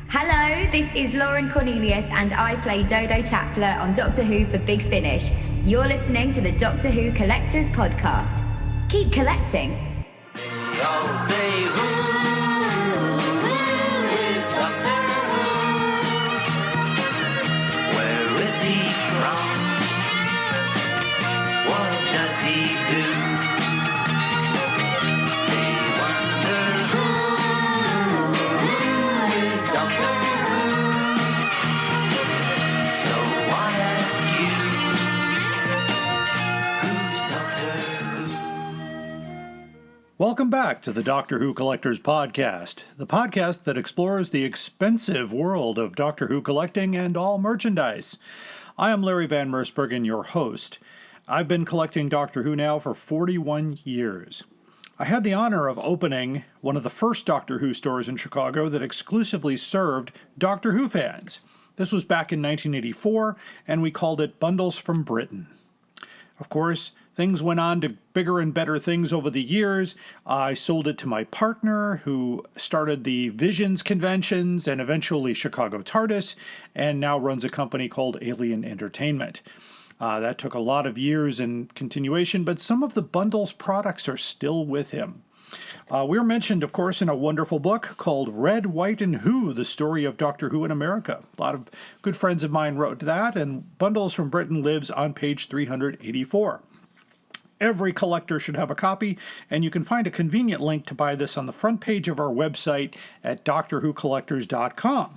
Hello, this is Lauren Cornelius and I play Dodo Chapler on Doctor Who for Big Finish. You're listening to the Doctor Who Collectors Podcast. Keep collecting. They all say, who is Doctor Who? Where is he from? What does he do? They wonder who is Doctor Who? So I ask you, who's Doctor Who? Welcome back to the Doctor Who Collectors Podcast, the podcast that explores the expensive world of Doctor Who collecting and all merchandise. I am Larry Van Mersbergen, your host. I've been collecting Doctor Who now for 41 years. I had the honor of opening one of the first Doctor Who stores in Chicago that exclusively served Doctor Who fans. This was back in 1984, and we called it Bundles from Britain. Of course, things went on to bigger and better things over the years. I sold it to my partner, who started the Visions conventions and eventually Chicago TARDIS, and now runs a company called Alien Entertainment. That took a lot of years and continuation, but some of the Bundles products are still with him. We were mentioned, of course, in a wonderful book called Red, White, and Who, the story of Doctor Who in America. A lot of good friends of mine wrote that, and Bundles from Britain lives on page 384. Every collector should have a copy, and you can find a convenient link to buy this on the front page of our website at DoctorWhoCollectors.com.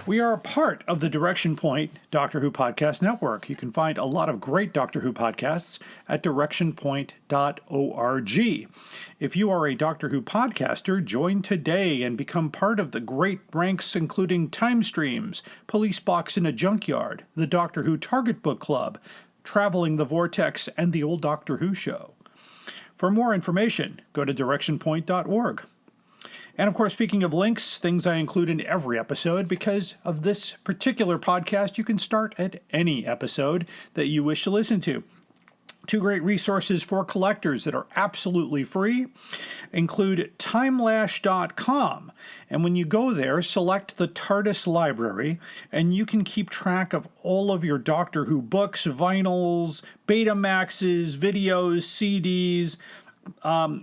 We are a part of the Direction Point Doctor Who Podcast Network. You can find a lot of great Doctor Who podcasts at directionpoint.org. If you are a Doctor Who podcaster, join today and become part of the great ranks including Time Streams, Police Box in a Junkyard, the Doctor Who Target Book Club, Traveling the Vortex, and the Old Doctor Who Show. For more information, go to directionpoint.org. And of course, speaking of links, things I include in every episode, because of this particular podcast, you can start at any episode that you wish to listen to. Two great resources for collectors that are absolutely free include timelash.com. And when you go there, select the TARDIS library, and you can keep track of all of your Doctor Who books, vinyls, Betamaxes, videos, CDs,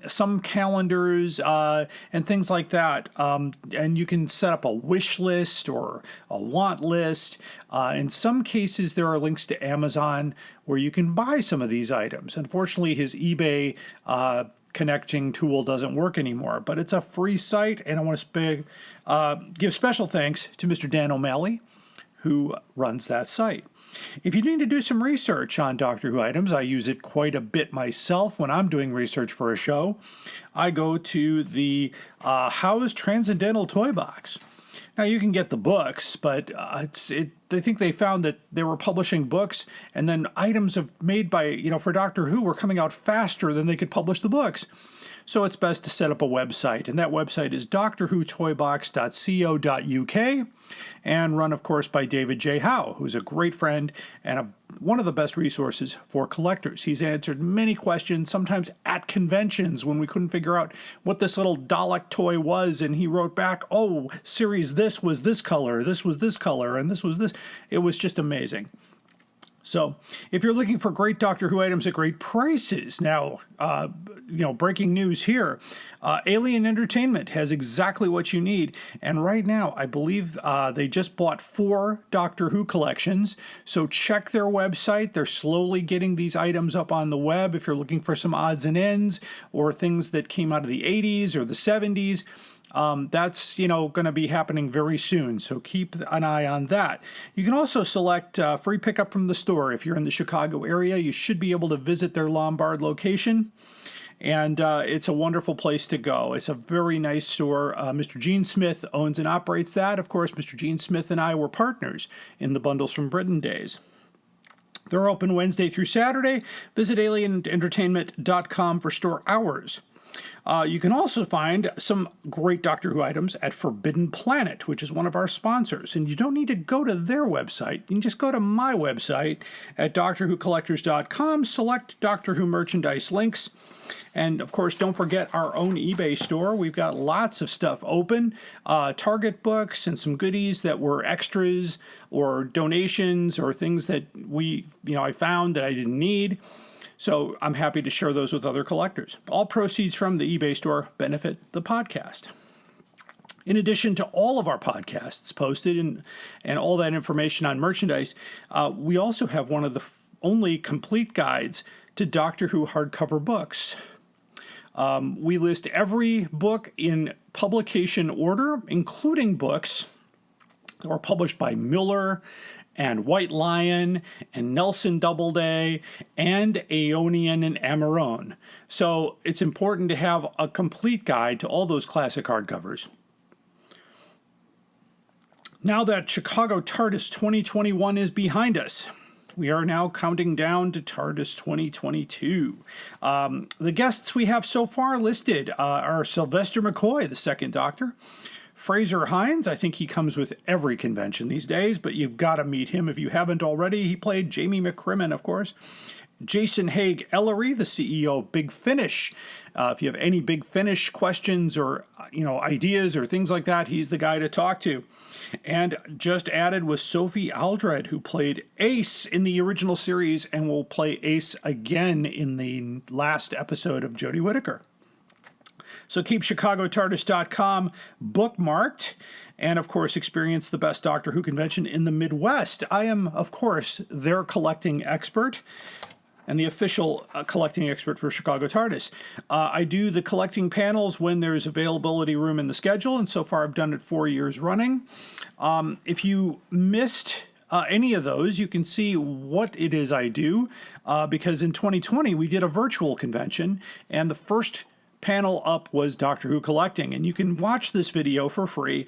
some calendars, and things like that. And you can set up a wish list or a want list. In some cases, there are links to Amazon where you can buy some of these items. Unfortunately, his eBay connecting tool doesn't work anymore, but it's a free site, and I want to give special thanks to Mr. Dan O'Malley, who runs that site. If you need to do some research on Doctor Who items, I use it quite a bit myself when I'm doing research for a show. I go to the Howe's Transcendental Toy Box. Now, you can get the books, but I think they found that they were publishing books, and then items made by, for Doctor Who were coming out faster than they could publish the books. So it's best to set up a website, and that website is doctorwhotoybox.co.uk, and run, of course, by David J. Howe, who's a great friend and one of the best resources for collectors. He's answered many questions, sometimes at conventions when we couldn't figure out what this little Dalek toy was, and he wrote back, oh, series this was this color, this was this color, and this was this. It was just amazing. So, if you're looking for great Doctor Who items at great prices, now, breaking news here, Alien Entertainment has exactly what you need, and right now, I believe they just bought 4 Doctor Who collections, so check their website. They're slowly getting these items up on the web if you're looking for some odds and ends, or things that came out of the 80s or the 70s. That's, going to be happening very soon, so keep an eye on that. You can also select free pickup from the store. If you're in the Chicago area, you should be able to visit their Lombard location, and it's a wonderful place to go. It's a very nice store. Mr. Gene Smith owns and operates that. Of course, Mr. Gene Smith and I were partners in the Bundles from Britain days. They're open Wednesday through Saturday. Visit alienentertainment.com for store hours. You can also find some great Doctor Who items at Forbidden Planet, which is one of our sponsors. And you don't need to go to their website. You can just go to my website at DoctorWhoCollectors.com, select Doctor Who merchandise links. And, of course, don't forget our own eBay store. We've got lots of stuff open, Target books and some goodies that were extras or donations or things that I found that I didn't need. So I'm happy to share those with other collectors. All proceeds from the eBay store benefit the podcast. In addition to all of our podcasts posted and all that information on merchandise, we also have one of the only complete guides to Doctor Who hardcover books. We list every book in publication order, including books that were published by Miller and White Lion and Nelson Doubleday and Aeonian and Amarone. So it's important to have a complete guide to all those classic hardcovers. Now that Chicago TARDIS 2021 is behind us, we are now counting down to TARDIS 2022. The guests we have so far listed are Sylvester McCoy, the second Doctor. Fraser Hines, I think he comes with every convention these days, but you've got to meet him if you haven't already. He played Jamie McCrimmon, of course. Jason Haig Ellery, the CEO of Big Finish. If you have any Big Finish questions or ideas or things like that, he's the guy to talk to. And just added was Sophie Aldred, who played Ace in the original series and will play Ace again in the last episode of Jodie Whittaker. So keep ChicagoTardis.com bookmarked and, of course, experience the best Doctor Who convention in the Midwest. I am, of course, their collecting expert and the official collecting expert for Chicago TARDIS. I do the collecting panels when there's availability room in the schedule, and so far I've done it 4 years running. If you missed any of those, you can see what it is I do, because in 2020 we did a virtual convention, and the first panel up was Doctor Who Collecting, and you can watch this video for free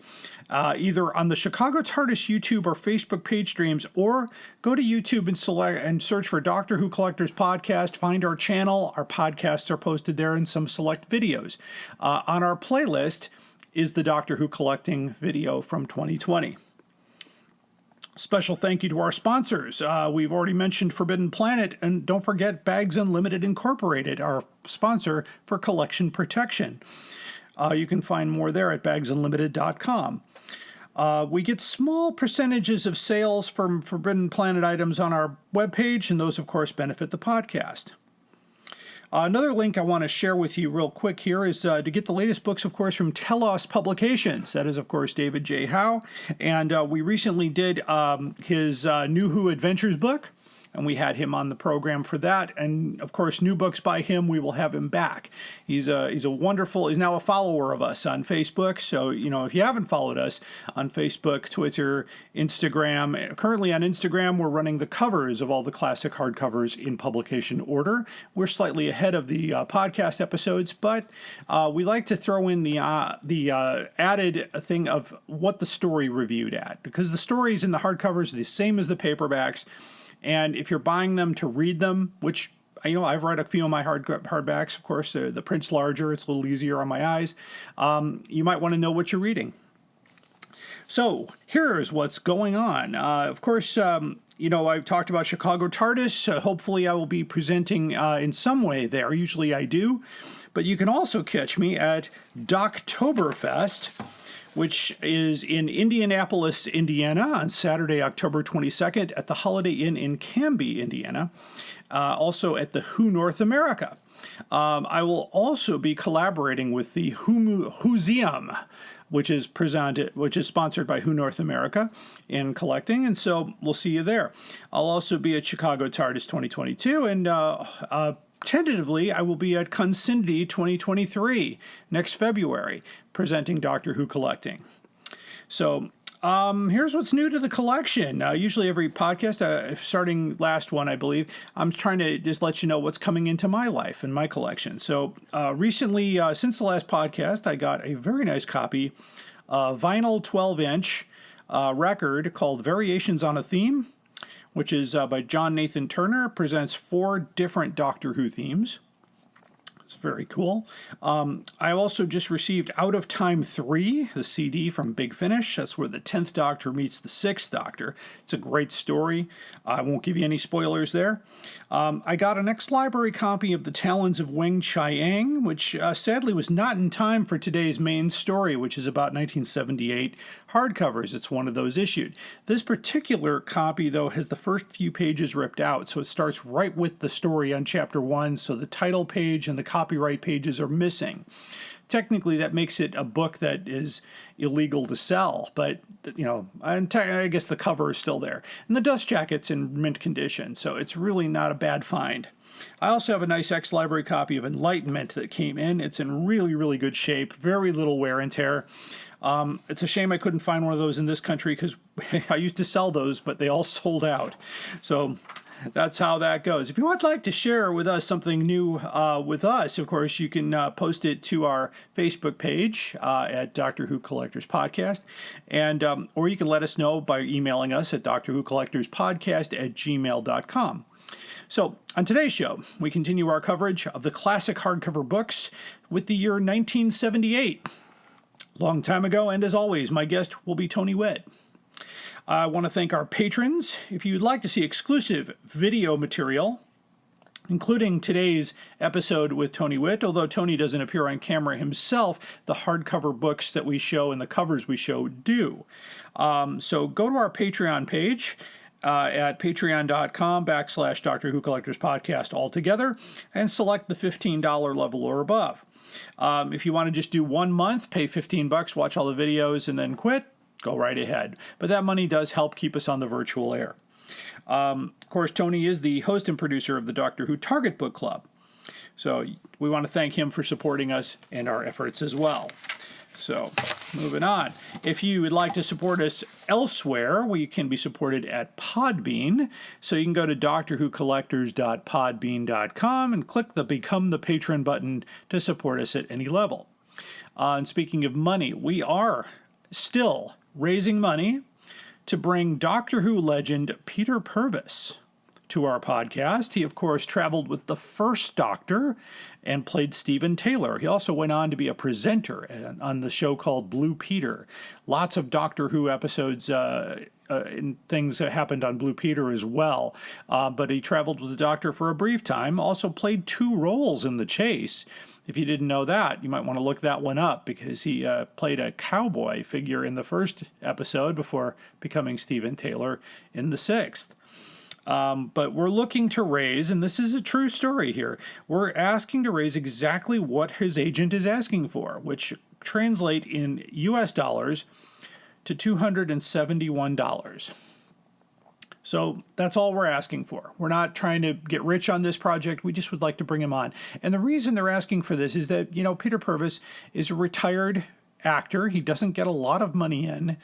either on the Chicago TARDIS YouTube or Facebook page streams, or go to YouTube and select and search for Doctor Who Collectors Podcast. Find our channel. Our podcasts are posted there and some select videos. On our playlist is the Doctor Who Collecting video from 2020. Special thank you to our sponsors. We've already mentioned Forbidden Planet, and don't forget Bags Unlimited Incorporated, our sponsor for collection protection. You can find more there at bagsunlimited.com. We get small percentages of sales from Forbidden Planet items on our webpage, and those, of course, benefit the podcast. Another link I want to share with you real quick here is to get the latest books, of course, from Telos Publications. That is, of course, David J. Howe. And we recently did his New Who Adventures book, and we had him on the program for that. And, of course, new books by him, we will have him back. He's a wonderful, he's now a follower of us on Facebook. So, if you haven't followed us on Facebook, Twitter, Instagram, currently on Instagram, we're running the covers of all the classic hardcovers in publication order. We're slightly ahead of the podcast episodes, but we like to throw in the added thing of what the story reviewed at, because the stories in the hardcovers are the same as the paperbacks. And if you're buying them to read them, which, I've read a few of my hardbacks, of course, the print's larger, it's a little easier on my eyes. You might want to know what you're reading. So here's what's going on. Of course, I've talked about Chicago TARDIS. Hopefully I will be presenting in some way there. Usually I do. But you can also catch me at Doctoberfest, which is in Indianapolis, Indiana, on Saturday, October 22nd, at the Holiday Inn in Canby, Indiana, also at the Who North America. I will also be collaborating with the Whoseum, which is sponsored by Who North America in collecting, and so we'll see you there. I'll also be at Chicago TARDIS 2022, and tentatively, I will be at Consinity 2023 next February, presenting Doctor Who Collecting. So here's what's new to the collection. Usually every podcast, starting last one, I believe, I'm trying to just let you know what's coming into my life and my collection. So recently, since the last podcast, I got a very nice copy, vinyl 12-inch record called Variations on a Theme, which is by John Nathan Turner, presents 4 different Doctor Who themes. It's very cool. I also just received Out of Time 3, the CD from Big Finish. That's where the 10th Doctor meets the 6th Doctor. It's a great story. I won't give you any spoilers there. I got an ex-library copy of The Talons of Wing Chiang, which sadly was not in time for today's main story, which is about 1978 hardcovers. It's one of those issued. This particular copy, though, has the first few pages ripped out, so it starts right with the story on chapter 1, so the title page and the copyright pages are missing. Technically, that makes it a book that is illegal to sell, but, I guess the cover is still there. And the dust jacket's in mint condition, so it's really not a bad find. I also have a nice ex-library copy of Enlightenment that came in. It's in really, really good shape, very little wear and tear. It's a shame I couldn't find one of those in this country because I used to sell those, but they all sold out. So that's how that goes. If you would like to share with us something new with us, of course, you can post it to our Facebook page at Doctor Who Collectors Podcast, and or you can let us know by emailing us at drwhocollectorspodcast@gmail.com. So, on today's show, we continue our coverage of the classic hardcover books with the year 1978. Long time ago, and as always, my guest will be Tony Whitt. I want to thank our patrons. If you'd like to see exclusive video material, including today's episode with Tony Whitt, although Tony doesn't appear on camera himself, the hardcover books that we show and the covers we show do. So go to our Patreon page at patreon.com/Doctor Who Collectors Podcast altogether and select the $15 level or above. If you want to just do 1 month, pay $15, watch all the videos, and then quit, go right ahead. But that money does help keep us on the virtual air. Of course, Tony is the host and producer of the Doctor Who Target Book Club. So we want to thank him for supporting us and our efforts as well. So, moving on. If you would like to support us elsewhere, we can be supported at Podbean. So you can go to drwhocollectors.podbean.com and click the Become the Patron button to support us at any level. And speaking of money, we are still raising money to bring Doctor Who legend Peter Purves to our podcast. He, of course, traveled with the first Doctor and played Stephen Taylor. He also went on to be a presenter on the show called Blue Peter. Lots of Doctor Who episodes and things that happened on Blue Peter as well. But he traveled with the Doctor for a brief time, also played 2 roles in The Chase. If you didn't know that, you might want to look that one up because he played a cowboy figure in the first episode before becoming Stephen Taylor in the 6th. But we're looking to raise, and this is a true story here, we're asking to raise exactly what his agent is asking for, which translate in US dollars to $271. So that's all we're asking for. We're not trying to get rich on this project. We just would like to bring him on. And the reason they're asking for this is that, Peter Purves is a retired actor. He doesn't get a lot of money in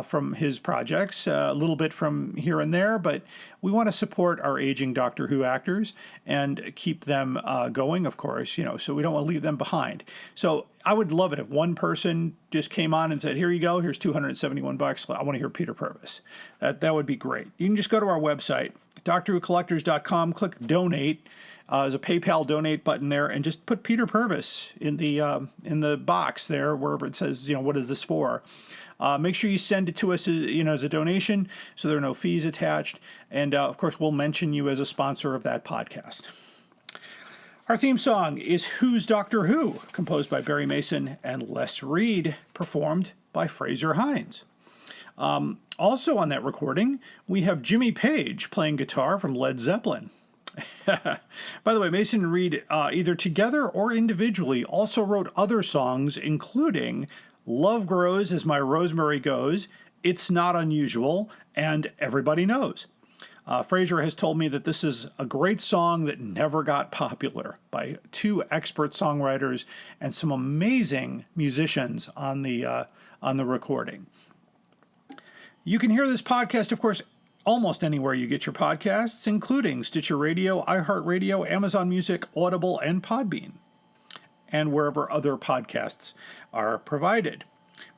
from his projects, a little bit from here and there, but we want to support our aging Doctor Who actors and keep them going, of course, so we don't want to leave them behind. So I would love it if one person just came on and said, here you go, here's $271. I want to hear Peter Purves. That would be great. You can just go to our website, drwhocollectors.com, click donate. There's a PayPal donate button there, and just put Peter Purves in the box there, wherever it says, what is this for? Make sure you send it to us, as a donation, so there are no fees attached. And of course, we'll mention you as a sponsor of that podcast. Our theme song is Who's Doctor Who, composed by Barry Mason and Les Reed, performed by Fraser Hines. Also on that recording, we have Jimmy Page playing guitar from Led Zeppelin. By the way, Mason and Reed, either together or individually, also wrote other songs, including Love Grows As My Rosemary Goes, It's Not Unusual, and Everybody Knows. Fraser has told me that this is a great song that never got popular by 2 expert songwriters and some amazing musicians on the recording. You can hear this podcast, of course, almost anywhere you get your podcasts, including Stitcher Radio, iHeartRadio, Amazon Music, Audible, and Podbean, and wherever other podcasts are provided.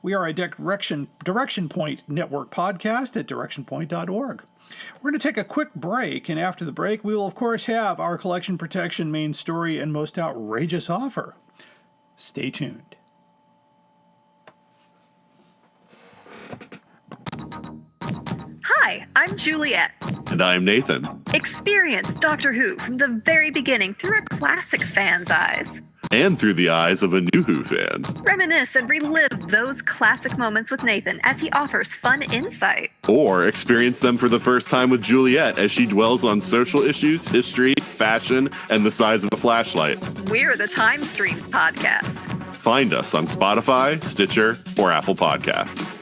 We are a Direction Point Network podcast at directionpoint.org. We're going to take a quick break, and after the break, we will, of course, have our collection protection main story and most outrageous offer. Stay tuned. Hi, I'm Juliet. And I'm Nathan. Experience Doctor Who from the very beginning through a classic fan's eyes. And through the eyes of a new Who fan. Reminisce and relive those classic moments with Nathan as he offers fun insight. Or experience them for the first time with Juliet as she dwells on social issues, history, fashion, and the size of a flashlight. We're the Time Streams podcast. Find us on Spotify, Stitcher, or Apple Podcasts.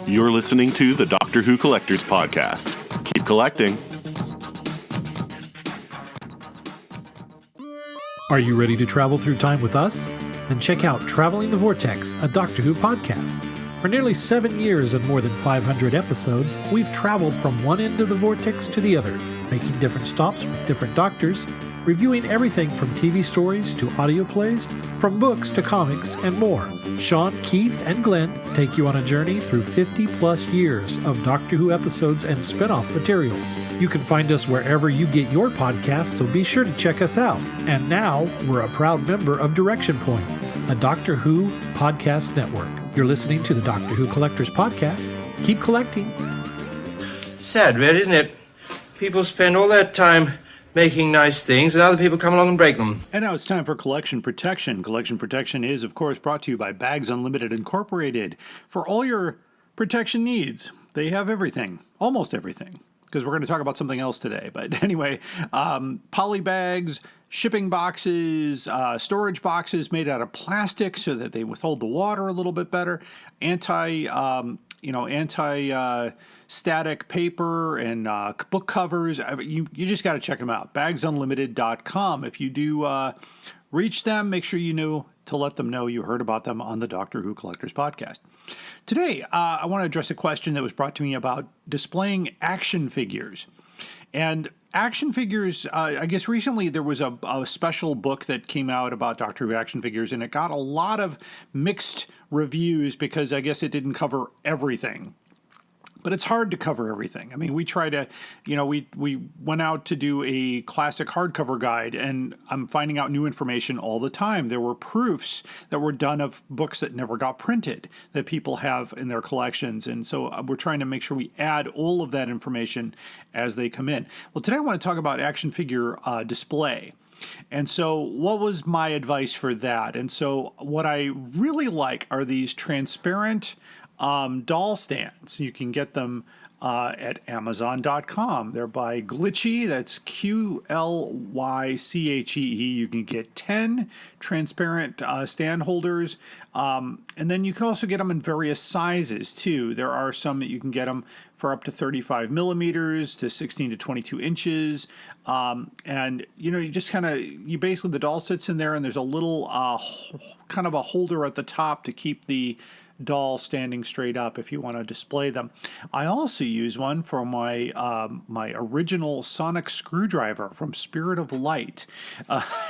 You're listening to the Doctor Who Collectors Podcast. Keep collecting. Are you ready to travel through time with us? Then check out Traveling the Vortex, a Doctor Who podcast. For nearly 7 years and more than 500 episodes, we've traveled from one end of the vortex to the other, making different stops with different doctors, reviewing everything from TV stories to audio plays, from books to comics, and more. Sean, Keith, and Glenn take you on a journey through 50-plus years of Doctor Who episodes and spin-off materials. You can find us wherever you get your podcasts, so be sure to check us out. And now, we're a proud member of Direction Point, a Doctor Who podcast network. You're listening to the Doctor Who Collectors Podcast. Keep collecting. Sad, really, isn't it? People spend all their time making nice things, and other people come along and break them. And now it's time for Collection Protection. Collection Protection is, of course, brought to you by Bags Unlimited Incorporated. For all your protection needs, they have everything, almost everything, because we're going to talk about something else today. But anyway, poly bags, shipping boxes, storage boxes made out of plastic so that they withhold the water a little bit better, static paper and book covers. You just got to check them out. BagsUnlimited.com. If you do reach them, make sure you know to let them know you heard about them on the Doctor Who Collectors Podcast. Today, I want to address a question that was brought to me about displaying action figures. And action figures, I guess recently there was a special book that came out about Doctor Who action figures, and it got a lot of mixed reviews because I guess it didn't cover everything. But it's hard to cover everything. I mean, we try to, we went out to do a classic hardcover guide, and I'm finding out new information all the time. There were proofs that were done of books that never got printed that people have in their collections. And so we're trying to make sure we add all of that information as they come in. Well, today I want to talk about action figure display. And so what was my advice for that? And so what I really like are these transparent doll stands. You can get them at Amazon.com. They're by Glitchy. That's Qlychee. You can get 10 transparent stand holders. And then you can also get them in various sizes, too. There are some that you can get them for up to 35 millimeters to 16 to 22 inches. And, you just basically, the doll sits in there, and there's a little kind of a holder at the top to keep the doll standing straight up if you want to display them. I also use one for my my original sonic screwdriver from Spirit of Light.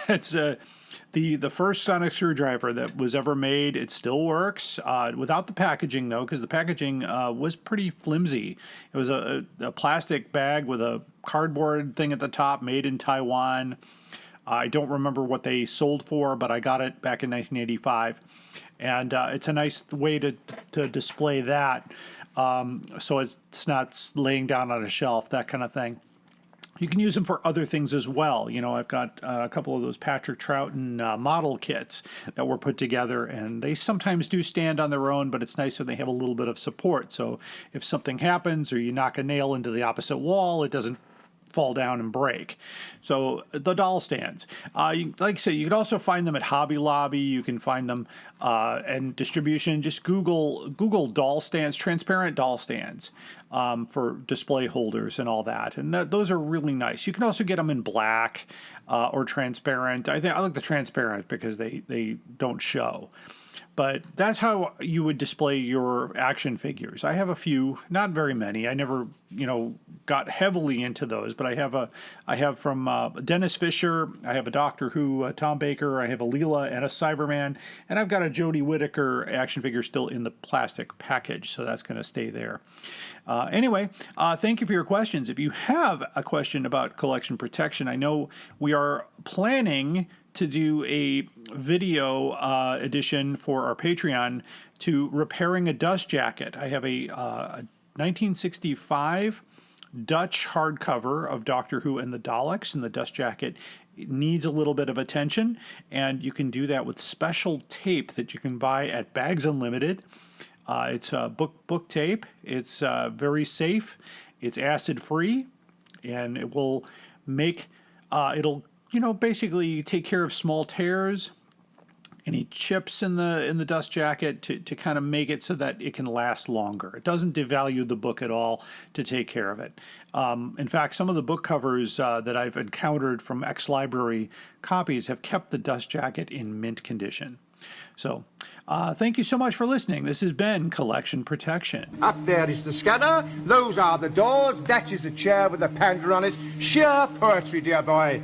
It's the first sonic screwdriver that was ever made. It still works without the packaging, though, because the packaging was pretty flimsy. It was a plastic bag with a cardboard thing at the top, made in Taiwan. I don't remember what they sold for, but I got it back in 1985. And it's a nice way to display that, so it's not laying down on a shelf, that kind of thing. You can use them for other things as well. I've got a couple of those Patrick Troughton model kits that were put together, and they sometimes do stand on their own, but it's nice when they have a little bit of support. So if something happens or you knock a nail into the opposite wall, it doesn't fall down and break. So the doll stands, like I say, you can also find them at Hobby Lobby. You can find them and distribution. Just Google doll stands, transparent doll stands for display holders and all that. And those are really nice. You can also get them in black or transparent. I like the transparent because they don't show. But that's how you would display your action figures. I have a few, not very many. I never, got heavily into those, but I have from Dennis Fisher. I have a Doctor Who, Tom Baker. I have a Leela and a Cyberman, and I've got a Jodie Whittaker action figure still in the plastic package, so that's going to stay there. Anyway, thank you for your questions. If you have a question about collection protection, I know we are planning to do a video edition for our Patreon to repairing a dust jacket. I have a 1965 Dutch hardcover of Doctor Who and the Daleks, and the dust jacket needs a little bit of attention, and you can do that with special tape that you can buy at Bags Unlimited. It's a book tape. It's very safe. It's acid free, and it will make it'll basically take care of small tears, any chips in the dust jacket to kind of make it so that it can last longer. It doesn't devalue the book at all to take care of it. In fact, some of the book covers that I've encountered from ex-library copies have kept the dust jacket in mint condition. So, thank you so much for listening. This has been Collection Protection. Up there is the scanner, those are the doors, that is a chair with a panda on it. Sheer poetry, dear boy.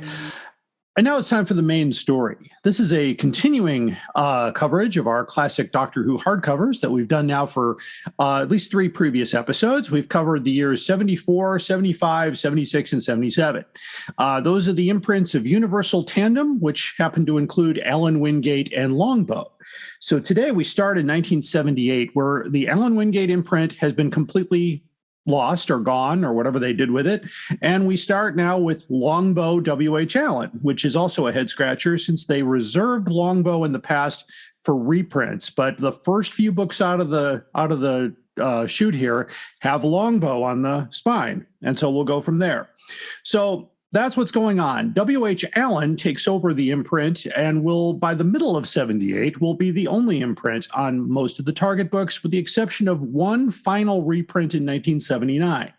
And now it's time for the main story. This is a continuing coverage of our classic Doctor Who hardcovers that we've done now for at least 3 previous episodes. We've covered the years 74, 75, 76, and 77. Those are the imprints of Universal Tandem, which happen to include Allen Wingate and Longbow. So today we start in 1978, where the Allen Wingate imprint has been completely lost or gone or whatever they did with it. And we start now with Longbow W.H. Allen, which is also a head scratcher since they reserved Longbow in the past for reprints. But the first few books out of the chute here have Longbow on the spine. And so we'll go from there. So that's what's going on. W.H. Allen takes over the imprint and will, by the middle of 78, will be the only imprint on most of the Target books, with the exception of one final reprint in 1979.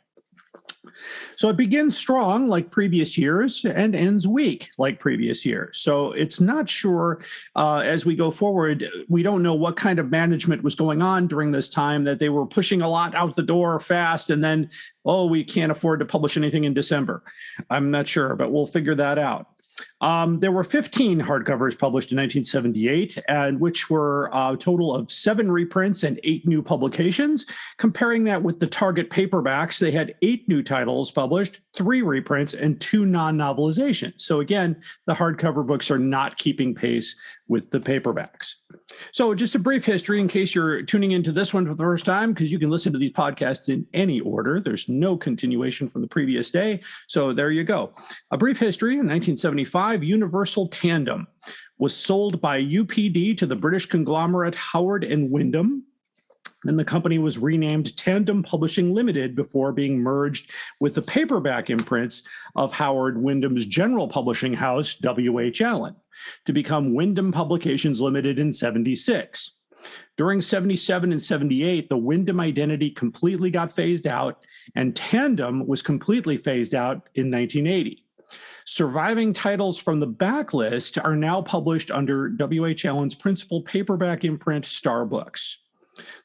So it begins strong like previous years and ends weak like previous years. So it's not sure as we go forward, we don't know what kind of management was going on during this time, that they were pushing a lot out the door fast and then, we can't afford to publish anything in December. I'm not sure, but we'll figure that out. There were 15 hardcovers published in 1978, and which were a total of 7 reprints and 8 new publications. Comparing that with the Target paperbacks, they had 8 new titles published, 3 reprints, and 2 non-novelizations. So again, the hardcover books are not keeping pace with the paperbacks. So just a brief history in case you're tuning into this one for the first time, because you can listen to these podcasts in any order. There's no continuation from the previous day. So there you go. A brief history. In 1975, Universal Tandem was sold by UPD to the British conglomerate Howard and Wyndham. And the company was renamed Tandem Publishing Limited before being merged with the paperback imprints of Howard Wyndham's general publishing house, W.H. Allen, to become Wyndham Publications Limited in 76. During 77 and 78, the Wyndham identity completely got phased out, and Tandem was completely phased out in 1980. Surviving titles from the backlist are now published under W.H. Allen's principal paperback imprint, Star Books.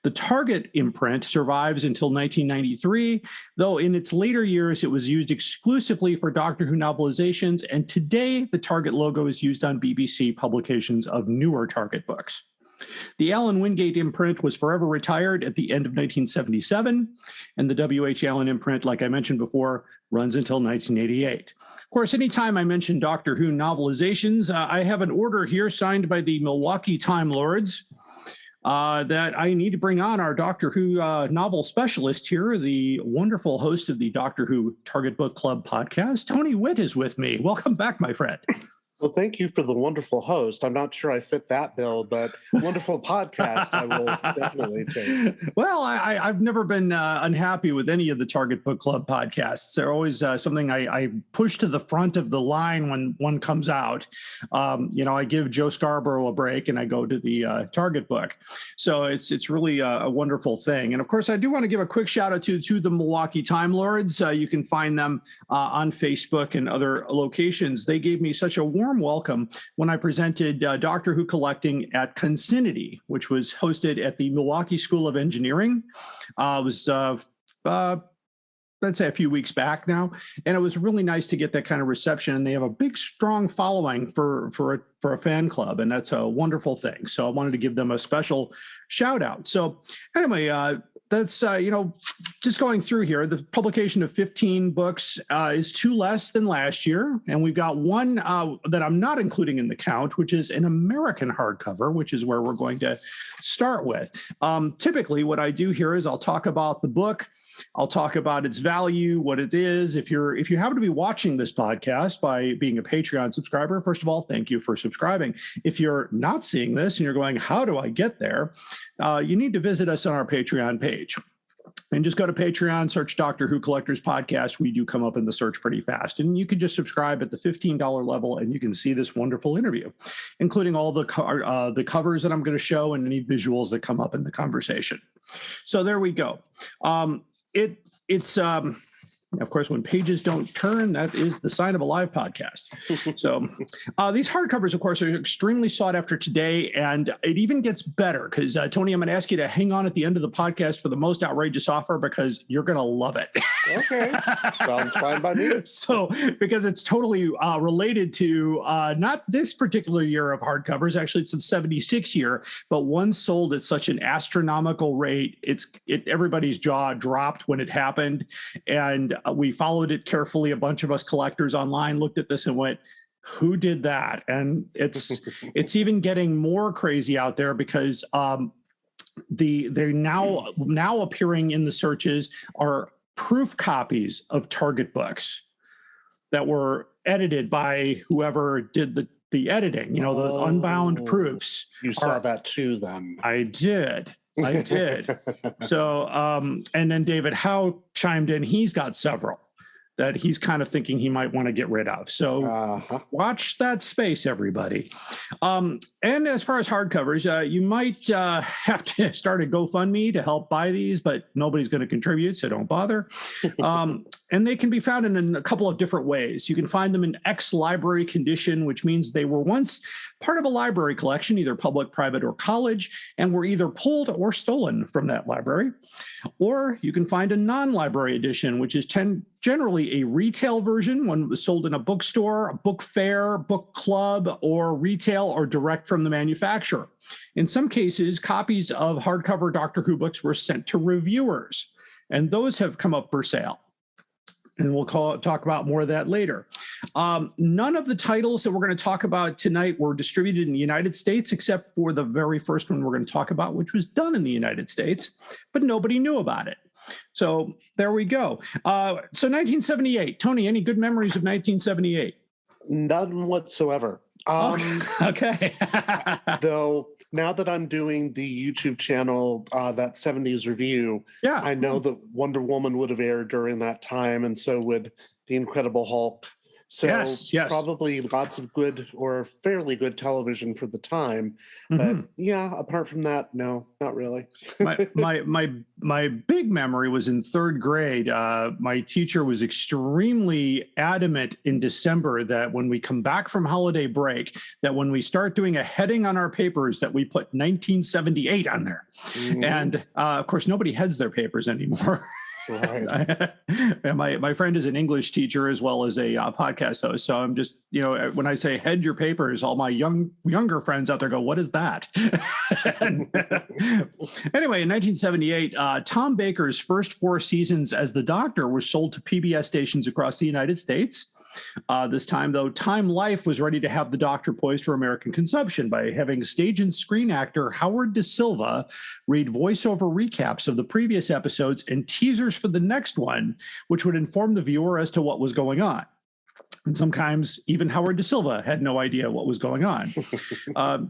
The Target imprint survives until 1993, though in its later years it was used exclusively for Doctor Who novelizations, and today the Target logo is used on BBC publications of newer Target books. The Allen Wingate imprint was forever retired at the end of 1977, and the W.H. Allen imprint, like I mentioned before, runs until 1988. Of course, anytime I mention Doctor Who novelizations, I have an order here signed by the Milwaukee Time Lords that I need to bring on our Doctor Who novel specialist here, the wonderful host of the Doctor Who Target Book Club podcast. Tony Whitt is with me. Welcome back, my friend. Well, thank you for the wonderful host. I'm not sure I fit that bill, but wonderful podcast I will definitely take. Well, I've never been unhappy with any of the Target Book Club podcasts. They're always something I push to the front of the line when one comes out. I give Joe Scarborough a break and I go to the Target book. So it's really a wonderful thing. And of course, I do want to give a quick shout out to the Milwaukee Time Lords. You can find them on Facebook and other locations. They gave me such a warm welcome when I presented Doctor Who Collecting at Consinity, which was hosted at the Milwaukee School of Engineering. It was, let's say, a few weeks back now, and it was really nice to get that kind of reception. And they have a big, strong following for a fan club, and that's a wonderful thing. So I wanted to give them a special shout out. So anyway, that's just going through here. The publication of 15 books is 2 less than last year, and we've got one that I'm not including in the count, which is an American hardcover, which is where we're going to start with. Typically, what I do here is I'll talk about the book. I'll talk about its value, what it is. If you happen to be watching this podcast by being a Patreon subscriber, first of all, thank you for subscribing. If you're not seeing this and you're going, how do I get there? You need to visit us on our Patreon page. And just go to Patreon, search Doctor Who Collectors Podcast. We do come up in the search pretty fast. And you can just subscribe at the $15 level, and you can see this wonderful interview, including all the covers that I'm going to show and any visuals that come up in the conversation. So there we go. It's of course, when pages don't turn, that is the sign of a live podcast. So these hardcovers, of course, are extremely sought after today, and it even gets better because, Tony, I'm going to ask you to hang on at the end of the podcast for the most outrageous offer because you're going to love it. Okay. Sounds fine by me. So, because it's totally related to not this particular year of hardcovers, actually it's the 76 year, but one sold at such an astronomical rate, everybody's jaw dropped when it happened, and we followed it carefully. A bunch of us collectors online looked at this and went, who did that? And it's even getting more crazy out there because they're now appearing in the searches are proof copies of Target books that were edited by whoever did the editing, the unbound proofs. You saw that too then. I did. So, and then David Howe chimed in. He's got several that he's kind of thinking he might want to get rid of. So watch that space, everybody. And as far as hardcovers, you might have to start a GoFundMe to help buy these, but nobody's going to contribute, so don't bother. And they can be found in a couple of different ways. You can find them in ex-library condition, which means they were once part of a library collection, either public, private, or college, and were either pulled or stolen from that library. Or you can find a non-library edition, which is generally a retail version, one that was sold in a bookstore, a book fair, book club, or retail or direct from the manufacturer. In some cases, copies of hardcover Doctor Who books were sent to reviewers, and those have come up for sale. And we'll talk about more of that later. None of the titles that we're going to talk about tonight were distributed in the United States, except for the very first one we're going to talk about, which was done in the United States, but nobody knew about it. So there we go. So 1978. Tony, any good memories of 1978? None whatsoever. Okay. Though now that I'm doing the YouTube channel, that 70s review, I know that Wonder Woman would have aired during that time, and so would The Incredible Hulk. So yes. Probably lots of good or fairly good television for the time. But apart from that, no, not really. my big memory was in third grade. My teacher was extremely adamant in December that when we come back from holiday break, that when we start doing a heading on our papers, that we put 1978 on there. And of course, nobody heads their papers anymore. Right. And my friend is an English teacher as well as a podcast host. So I'm just, when I say head your papers, all my younger friends out there go, what is that? Anyway, in 1978, Tom Baker's first 4 seasons as the Doctor were sold to PBS stations across the United States. This time, though, Time Life was ready to have the Doctor poised for American consumption by having stage and screen actor Howard Da Silva read voiceover recaps of the previous episodes and teasers for the next one, which would inform the viewer as to what was going on. And sometimes even Howard Da Silva had no idea what was going on.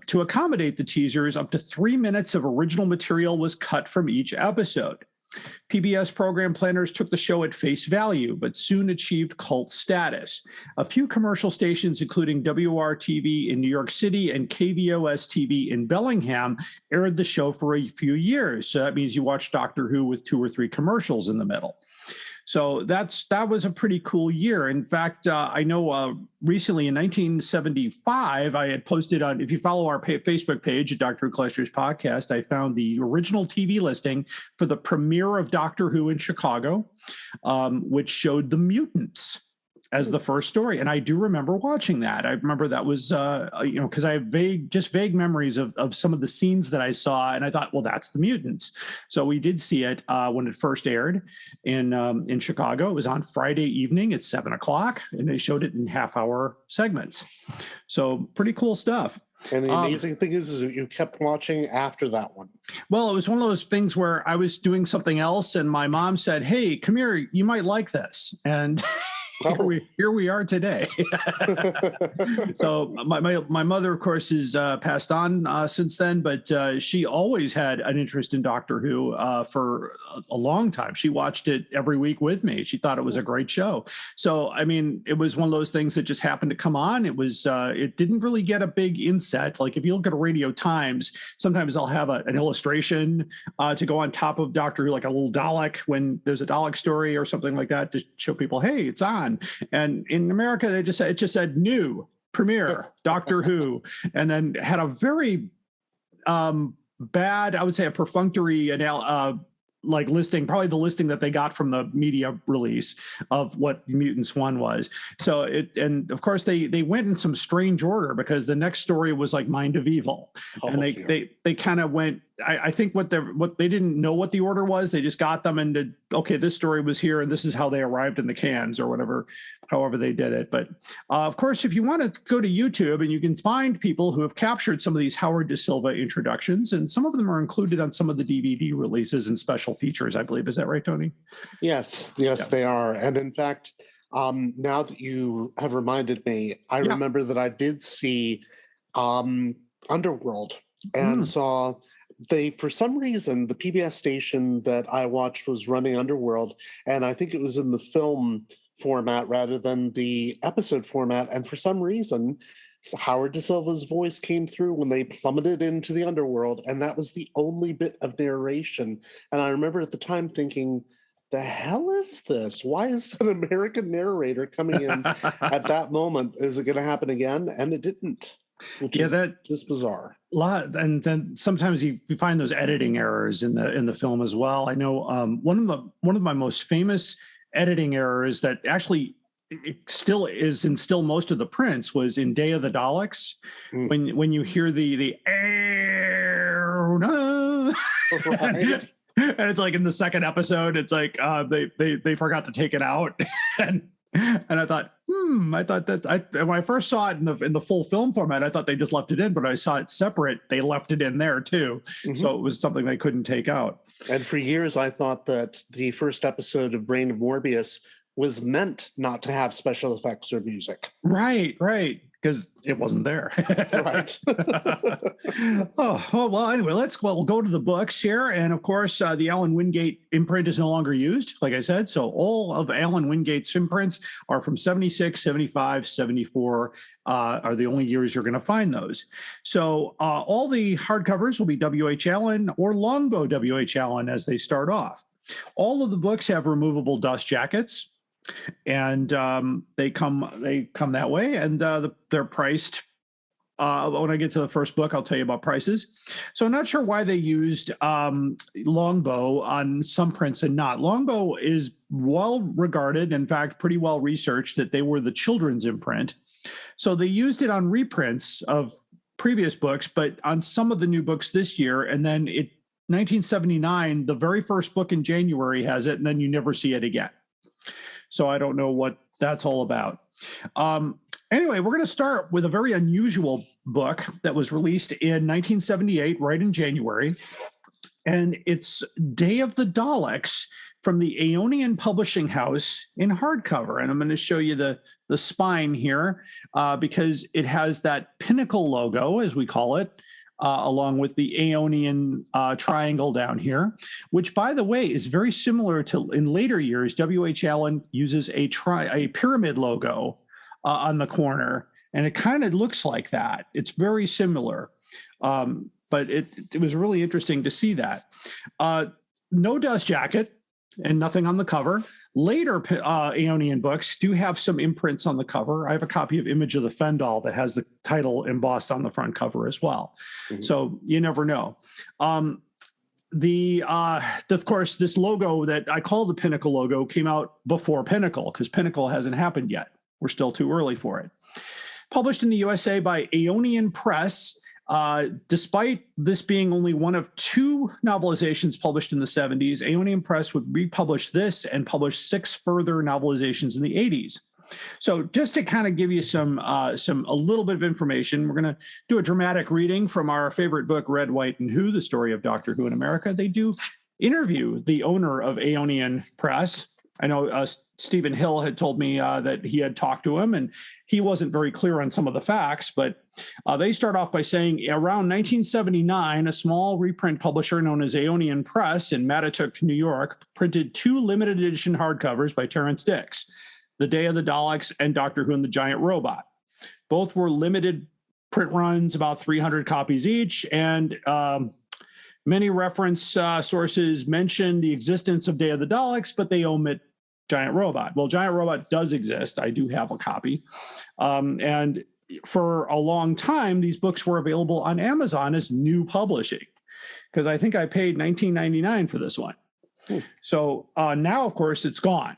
To accommodate the teasers, up to 3 minutes of original material was cut from each episode. PBS program planners took the show at face value, but soon achieved cult status. A few commercial stations, including WRTV in New York City and KVOS-TV in Bellingham, aired the show for a few years. So that means you watch Doctor Who with 2 or 3 commercials in the middle. So that was a pretty cool year. In fact, I know recently in 1975, I had posted on, if you follow our Facebook page at Doctor Who Collectors Podcast, I found the original TV listing for the premiere of Doctor Who in Chicago, which showed the mutants. as the first story. And I do remember watching that. I remember that was, because I have vague memories of some of the scenes that I saw. And I thought, well, that's the Mutants. So we did see it when it first aired in Chicago. It was on Friday evening at 7:00, and they showed it in half-hour segments. So pretty cool stuff. And the amazing thing is that you kept watching after that one. Well, it was one of those things where I was doing something else, and my mom said, "Hey, come here. You might like this." And here we are today. So my mother, of course, is passed on since then, but she always had an interest in Doctor Who for a long time. She watched it every week with me. She thought it was a great show. So, I mean, it was one of those things that just happened to come on. It was it didn't really get a big inset. Like if you look at a Radio Times, sometimes I'll have an illustration to go on top of Doctor Who, like a little Dalek when there's a Dalek story or something like that, to show people, hey, it's on. And in America, it just said new premiere Doctor Who, and then had a very bad, I would say, a perfunctory like listing, probably the listing that they got from the media release of what Mutants 1 was. So and of course they went in some strange order, because the next story was like Mind of Evil. And they kind of went, I think what they didn't know what the order was. They just got them and did, okay, this story was here and this is how they arrived in the cans or whatever, however they did it. But of course, if you want to go to YouTube, and you can find people who have captured some of these Howard Da Silva introductions, and some of them are included on some of the DVD releases and special features, I believe. Is that right, Tony? Yes, they are. And in fact, now that you have reminded me, I remember that I did see Underworld and saw for some reason, the PBS station that I watched was running Underworld, and I think it was in the film format rather than the episode format. And for some reason, Howard Da Silva's voice came through when they plummeted into the underworld, and that was the only bit of narration. And I remember at the time thinking, the hell is this? Why is an American narrator coming in at that moment? Is it going to happen again? And it didn't. Which is just bizarre. And then sometimes you find those editing errors in the film as well. I know one of my most famous editing errors that actually it still is in still most of the prints was in Day of the Daleks, when you hear the right. And it's like in the second episode, it's like they forgot to take it out. And I thought that when I first saw it in the full film format, I thought they just left it in, but I saw it separate. They left it in there too. So it was something they couldn't take out. And for years, I thought that the first episode of Brain of Morbius was meant not to have special effects or music. Right. Because it wasn't there. Right. Well, anyway, we'll go to the books here. And of course, the Allen Wingate imprint is no longer used, like I said. So all of Allen Wingate's imprints are from 76, 75, 74 are the only years you're going to find those. So all the hardcovers will be W.H. Allen or Longbow W.H. Allen as they start off. All of the books have removable dust jackets. And they come that way, and they're priced. When I get to the first book, I'll tell you about prices. So I'm not sure why they used Longbow on some prints and not. Longbow is well regarded, in fact, pretty well researched, that they were the children's imprint. So they used it on reprints of previous books, but on some of the new books this year, and then 1979, the very first book in January has it, and then you never see it again. So I don't know what that's all about. Anyway, we're going to start with a very unusual book that was released in 1978, right in January. And it's Day of the Daleks from the Aeonian Publishing House in hardcover. And I'm going to show you the spine here because it has that pinnacle logo, as we call it, along with the Aeonian triangle down here, which, by the way, is very similar to, in later years, W.H. Allen uses a pyramid logo on the corner, and it kind of looks like that. It's very similar, but it was really interesting to see that. No dust jacket and nothing on the cover. Later Aeonian books do have some imprints on the cover. I have a copy of Image of the Fendal that has the title embossed on the front cover as well. So you never know. Of course, this logo that I call the Pinnacle logo came out before Pinnacle, because Pinnacle hasn't happened yet. We're still too early for it. Published in the USA by Aeonian Press. Despite this being only one of 2 novelizations published in the 70s, Aeonian Press would republish this and publish 6 further novelizations in the 80s. So just to kind of give you a little bit of information, we're going to do a dramatic reading from our favorite book, Red, White, and Who, the story of Doctor Who in America. They do interview the owner of Aeonian Press. I know Stephen Hill had told me that he had talked to him, and he wasn't very clear on some of the facts, but they start off by saying around 1979, a small reprint publisher known as Aeonian Press in Mattituck, New York, printed 2 limited edition hardcovers by Terrence Dicks, The Day of the Daleks and Doctor Who and the Giant Robot. Both were limited print runs, about 300 copies each, and many reference sources mention the existence of Day of the Daleks, but they omit Giant Robot. Well, Giant Robot does exist. I do have a copy. And for a long time, these books were available on Amazon as new publishing, because I think I paid $19.99 for this one. So now, of course, it's gone.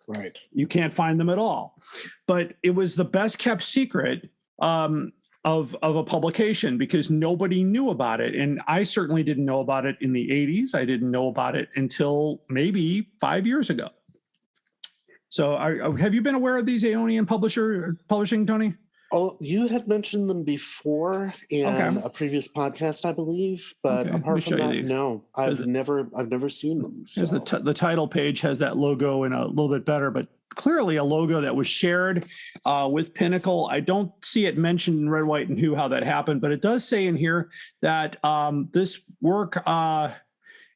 Right. You can't find them at all. But it was the best kept secret of a publication, because nobody knew about it. And I certainly didn't know about it in the 80s. I didn't know about it until maybe 5 years ago. So have you been aware of these Aeonian publishing, Tony? Oh, you had mentioned them before in a previous podcast, I believe. But apart from that, no, I've never seen them. So. The title page has that logo in a little bit better, but clearly a logo that was shared with Pinnacle. I don't see it mentioned in Red, White, and Who how that happened, but it does say in here that this work,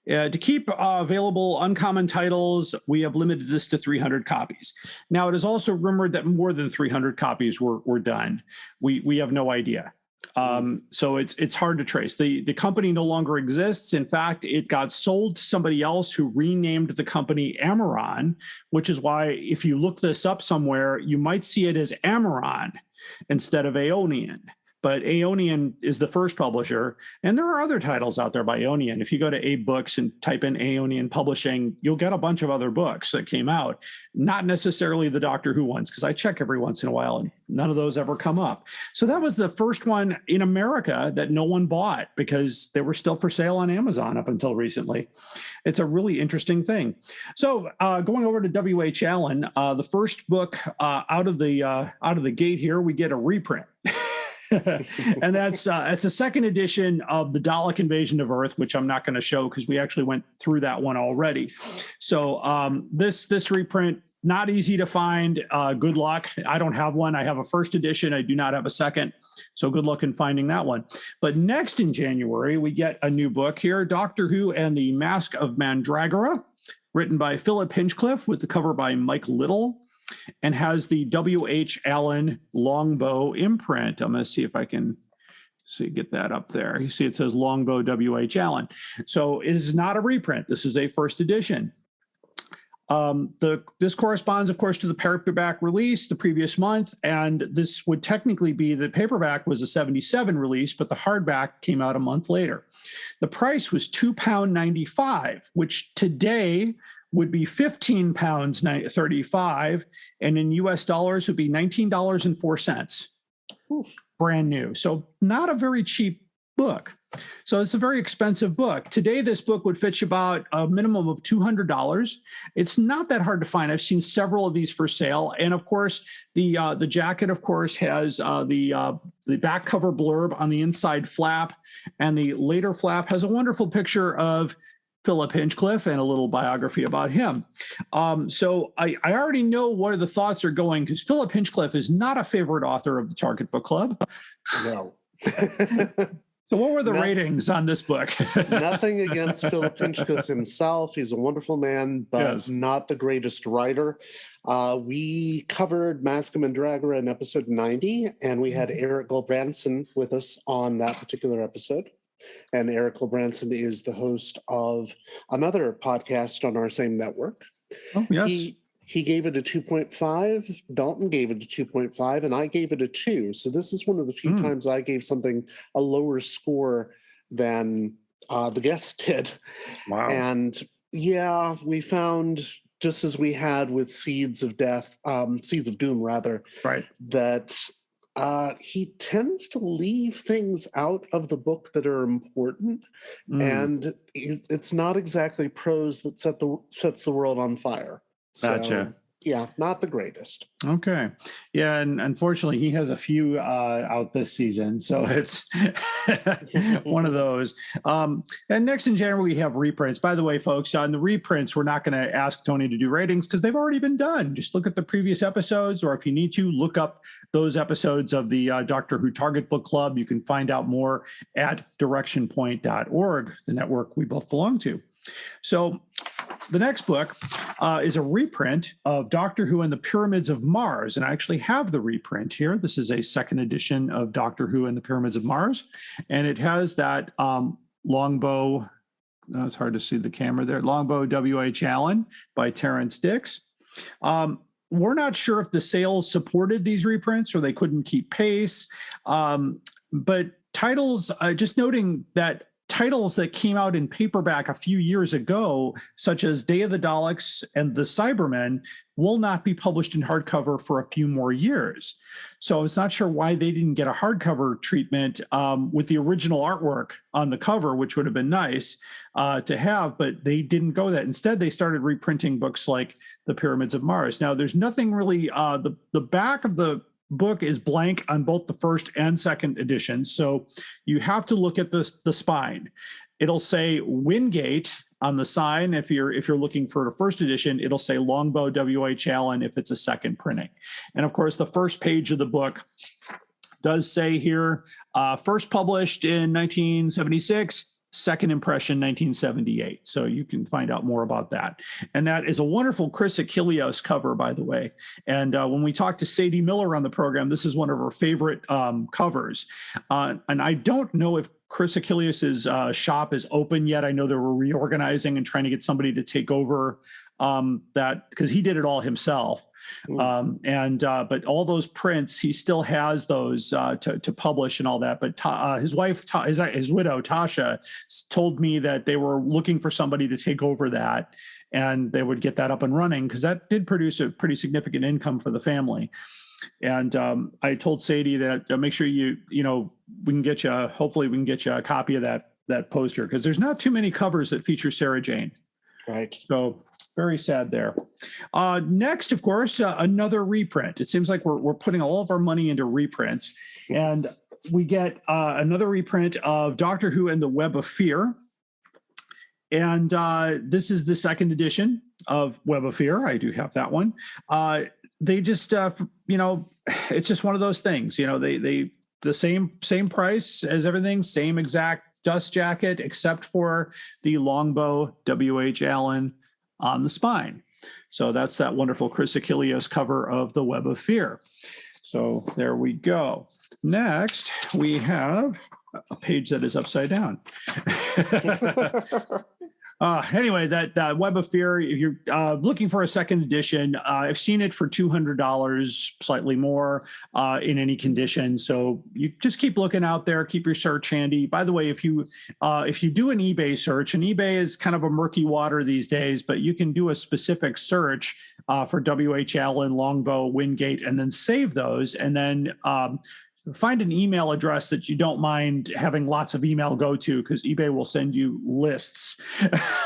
to keep available uncommon titles, we have limited this to 300 copies. Now, it is also rumored that more than 300 copies were done. We have no idea. So it's hard to trace. The company no longer exists. In fact, it got sold to somebody else who renamed the company Amaron, which is why if you look this up somewhere, you might see it as Amaron instead of Aeonian. But Aeonian is the first publisher, and there are other titles out there by Aeonian. If you go to Abe Books and type in Aeonian Publishing, you'll get a bunch of other books that came out, not necessarily the Doctor Who ones, because I check every once in a while, and none of those ever come up. So that was the first one in America that no one bought, because they were still for sale on Amazon up until recently. It's a really interesting thing. So going over to W.H. Allen, the first book out of the gate here, we get a reprint. And it's a second edition of the Dalek Invasion of Earth, which I'm not going to show because we actually went through that one already. So this reprint, not easy to find. Good luck. I don't have one. I have a first edition. I do not have a second. So good luck in finding that one. But next in January, we get a new book here, Doctor Who and the Mask of Mandragora, written by Philip Hinchcliffe with the cover by Mike Little, and has the W.H. Allen Longbow imprint. I'm going to see if I can get that up there. You see it says Longbow W.H. Allen. So it is not a reprint. This is a first edition. This corresponds, of course, to the paperback release the previous month, and this would technically be the paperback was a 77 release, but the hardback came out a month later. The price was £2.95, which today would be £15.35, and in US dollars would be $19.04. Brand new. So not a very cheap book. So it's a very expensive book. Today, this book would fetch about a minimum of $200. It's not that hard to find. I've seen several of these for sale. And of course, the jacket, of course, has the back cover blurb on the inside flap, and the later flap has a wonderful picture of Philip Hinchcliffe and a little biography about him. So I already know where the thoughts are going, because Philip Hinchcliffe is not a favorite author of the Target Book Club. No. So what were the ratings on this book? Nothing against Philip Hinchcliffe himself. He's a wonderful man, but not the greatest writer. We covered Mask of Mandragora in episode 90, and we had Eric Gulbranson with us on that particular episode. And Eric Gulbranson is the host of another podcast on our same network. Oh, yes. He gave it a 2.5. Dalton gave it a 2.5, and I gave it a 2. So this is one of the few times I gave something a lower score than the guest did. Wow. And yeah, we found just as we had with Seeds of Doom, rather. Right. That he tends to leave things out of the book that are important, and it's not exactly prose that sets the world on fire. Gotcha. Yeah, not the greatest. Okay. Yeah, and unfortunately, he has a few out this season, so it's one of those. And next in January, we have reprints. By the way, folks, on the reprints, we're not going to ask Tony to do ratings because they've already been done. Just look at the previous episodes, or if you need to, look up those episodes of the Doctor Who Target Book Club. You can find out more at directionpoint.org, the network we both belong to. So the next book is a reprint of Doctor Who and the Pyramids of Mars. And I actually have the reprint here. This is a second edition of Doctor Who and the Pyramids of Mars. And it has that Longbow, it's hard to see the camera there, Longbow W.H. Allen by Terrence Dix. We're not sure if the sales supported these reprints or they couldn't keep pace. But titles, just noting that titles that came out in paperback a few years ago, such as Day of the Daleks and The Cybermen, will not be published in hardcover for a few more years. So I was not sure why they didn't get a hardcover treatment with the original artwork on the cover, which would have been nice to have, but they didn't go that. Instead, they started reprinting books like The Pyramids of Mars. Now, there's nothing really, the back of the book is blank on both the first and second editions. So you have to look at the spine. It'll say Wingate on the sign. If you're looking for a first edition, it'll say Longbow W.H. Allen if it's a second printing. And of course, the first page of the book does say here, first published in 1976, second impression 1978. So you can find out more about that. And that is a wonderful Chris Achilleos cover, by the way. And when we talked to Sadie Miller on the program, this is one of her favorite covers. And I don't know if Chris Achilleos' shop is open yet. I know they were reorganizing and trying to get somebody to take over that, because he did it all himself. But all those prints, he still has those to publish and all that. But his wife, his widow, Tasha, told me that they were looking for somebody to take over that, and they would get that up and running, because that did produce a pretty significant income for the family. And I told Sadie that make sure we can get you, hopefully we can get you a copy of that poster, because there's not too many covers that feature Sarah Jane. Right. So very sad there. Next, of course, another reprint. It seems like we're putting all of our money into reprints, and we get another reprint of Doctor Who and the Web of Fear. And this is the second edition of Web of Fear. I do have that one. They just, it's just one of those things. They the same price as everything, same exact dust jacket, except for the Longbow W.H. Allen on the spine. So that's that wonderful Chris Achilleos cover of the Web of Fear. So there we go. Next, we have a page that is upside down. Anyway, that Web of Fear, if you're looking for a second edition, I've seen it for $200, slightly more in any condition. So you just keep looking out there, keep your search handy. By the way, if you do an eBay search, and eBay is kind of a murky water these days, but you can do a specific search for W.H. Allen, Longbow, Wingate, and then save those, and then find an email address that you don't mind having lots of email go to, because eBay will send you lists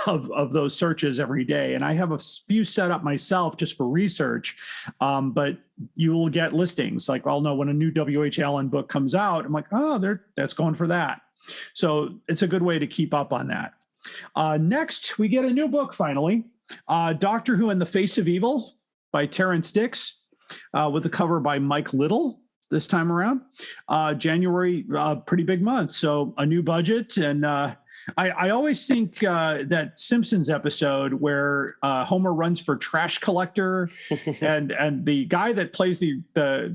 of those searches every day. And I have a few set up myself just for research, but you will get listings. Like, I'll know when a new W.H. Allen book comes out. I'm like, oh, that's going for that. So it's a good way to keep up on that. Next, we get a new book finally, Doctor Who and the Face of Evil by Terrence Dix, with a cover by Mike Little. This time around, January, pretty big month. So a new budget. And I always think that Simpsons episode where Homer runs for trash collector and the guy that plays the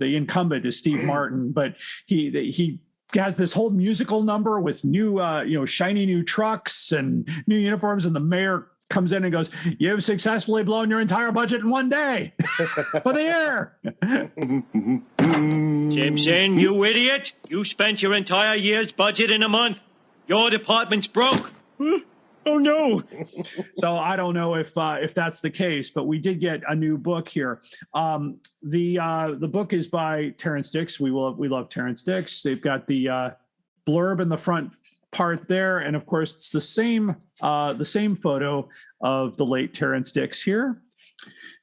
incumbent is Steve Martin, but he has this whole musical number with new, shiny new trucks and new uniforms, and the mayor comes in and goes, "You've successfully blown your entire budget in one day for the year." Simpson, you idiot. You spent your entire year's budget in a month. Your department's broke. Oh no! So I don't know if that's the case, but we did get a new book here. The book is by Terrence Dix. We love Terrence Dix. They've got the blurb in the front part there, and of course it's the same photo of the late Terrence Dix here.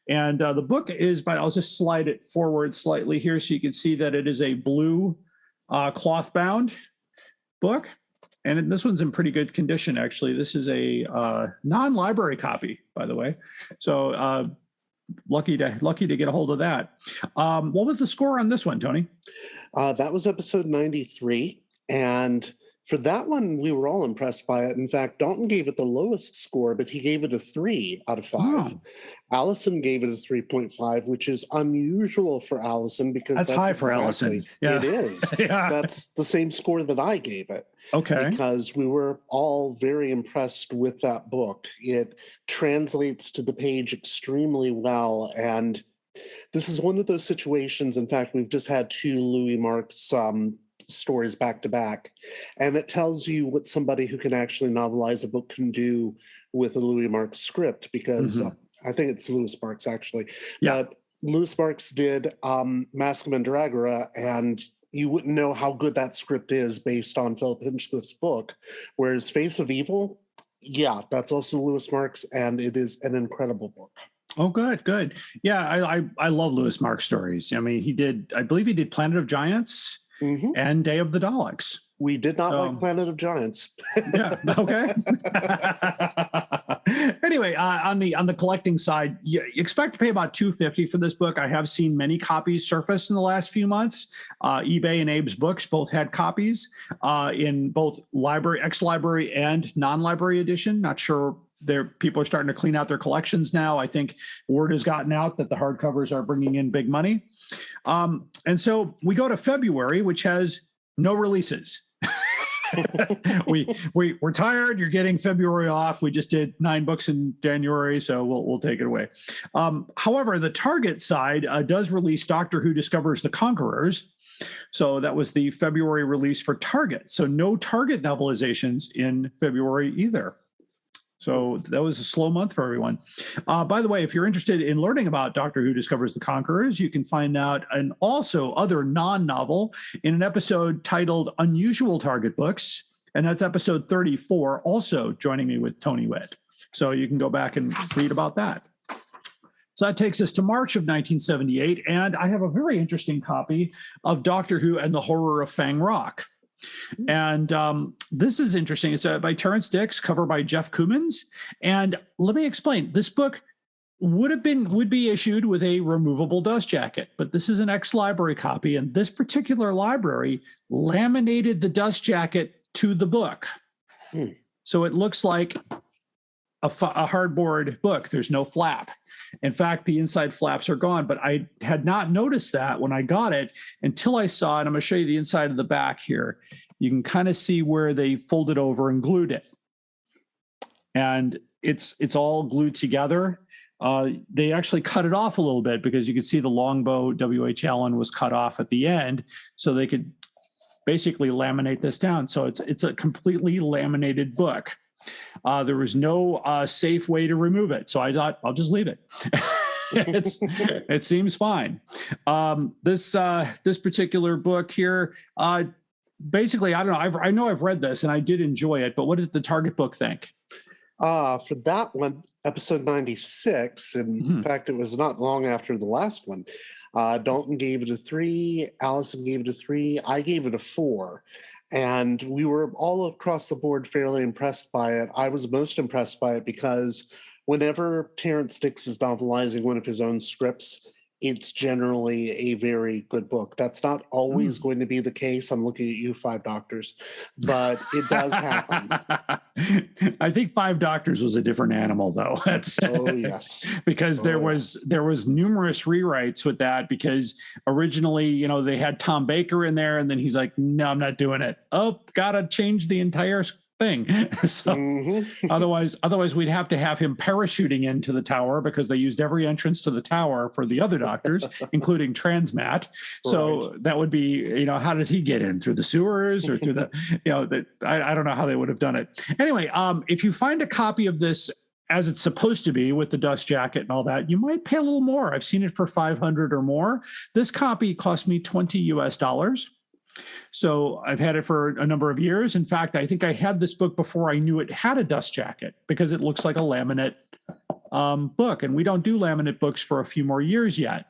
And the book is by, I'll just slide it forward slightly here so you can see that it is a blue cloth bound book. And this one's in pretty good condition, actually. This is a non-library copy, by the way. So lucky to get a hold of that. What was the score on this one, Tony? That was episode 93. And for that one, we were all impressed by it. In fact, Dalton gave it the lowest score, but he gave it a 3 out of 5. Oh. Allison gave it a 3.5, which is unusual for Allison because that's high for Allison. Yeah. It is. Yeah. That's the same score that I gave it. Okay. Because we were all very impressed with that book. It translates to the page extremely well. And this is one of those situations. In fact, we've just had 2 Louis Marks stories back to back, and it tells you what somebody who can actually novelize a book can do with a Louis Marks script, because I think it's Louis Marks actually. Yeah. Louis Marks did Mask of Mandragora, and you wouldn't know how good that script is based on Philip Hinchcliffe's book, whereas Face of Evil, yeah, that's also Louis Marks, and it is an incredible book. Oh, good. Yeah, I love Louis Marks stories. I mean, I believe he did Planet of Giants. And Day of the Daleks. We did not like Planet of Giants. Yeah. Okay. Anyway, on the collecting side, you expect to pay about $250 for this book. I have seen many copies surface in the last few months. eBay and Abe's Books both had copies in both ex-library and non-library edition. Not sure. People are starting to clean out their collections now. I think word has gotten out that the hardcovers are bringing in big money. And so we go to February, which has no releases. We're tired. You're getting February off. We just did 9 books in January, so we'll take it away. However, the Target side does release Doctor Who Discovers the Conquerors. So that was the February release for Target. So no Target novelizations in February either. So that was a slow month for everyone. By the way, if you're interested in learning about Doctor Who Discovers the Conquerors, you can find out an also other non-novel in an episode titled Unusual Target Books. And that's episode 34, also joining me with Tony Whitt. So you can go back and read about that. So that takes us to March of 1978. And I have a very interesting copy of Doctor Who and the Horror of Fang Rock. And this is interesting. It's by Terrence Dix, cover by Jeff Cummins. And let me explain. This book would be issued with a removable dust jacket, but this is an ex-library copy, and this particular library laminated the dust jacket to the book. So it looks like a hardboard book. There's no flap. In fact, the inside flaps are gone, but I had not noticed that when I got it until I saw it. I'm going to show you the inside of the back here. You can kind of see where they folded over and glued it. And it's all glued together. They actually cut it off a little bit because you could see the Longbow W.H. Allen was cut off at the end, so they could basically laminate this down. So it's a completely laminated book. There was no safe way to remove it, so I thought I'll just leave it. It seems fine. This particular book here, basically, I don't know. I know I've read this and I did enjoy it, but what did the Target book think? For that one, episode 96, and in fact, it was not long after the last one. Dalton gave it a 3. Allison gave it a 3. I gave it a 4. And we were all across the board fairly impressed by it. I was most impressed by it because whenever Terrence Dix is novelizing one of his own scripts, it's generally a very good book. That's not always going to be the case. I'm looking at you, Five Doctors, but it does happen. I think Five Doctors was a different animal, though. Oh yes, because there was numerous rewrites with that. Because originally, they had Tom Baker in there, and then he's like, "No, I'm not doing it. Oh, gotta change the entire thing. So otherwise we'd have to have him parachuting into the tower because they used every entrance to the tower for the other doctors, including Transmat. So that would be, how does he get in, through the sewers or through the, I don't know how they would have done it. Anyway, if you find a copy of this as it's supposed to be with the dust jacket and all that, you might pay a little more. I've seen it for $500 or more. This copy cost me $20 US. So I've had it for a number of years. In fact, I think I had this book before I knew it had a dust jacket because it looks like a laminate book. And we don't do laminate books for a few more years yet.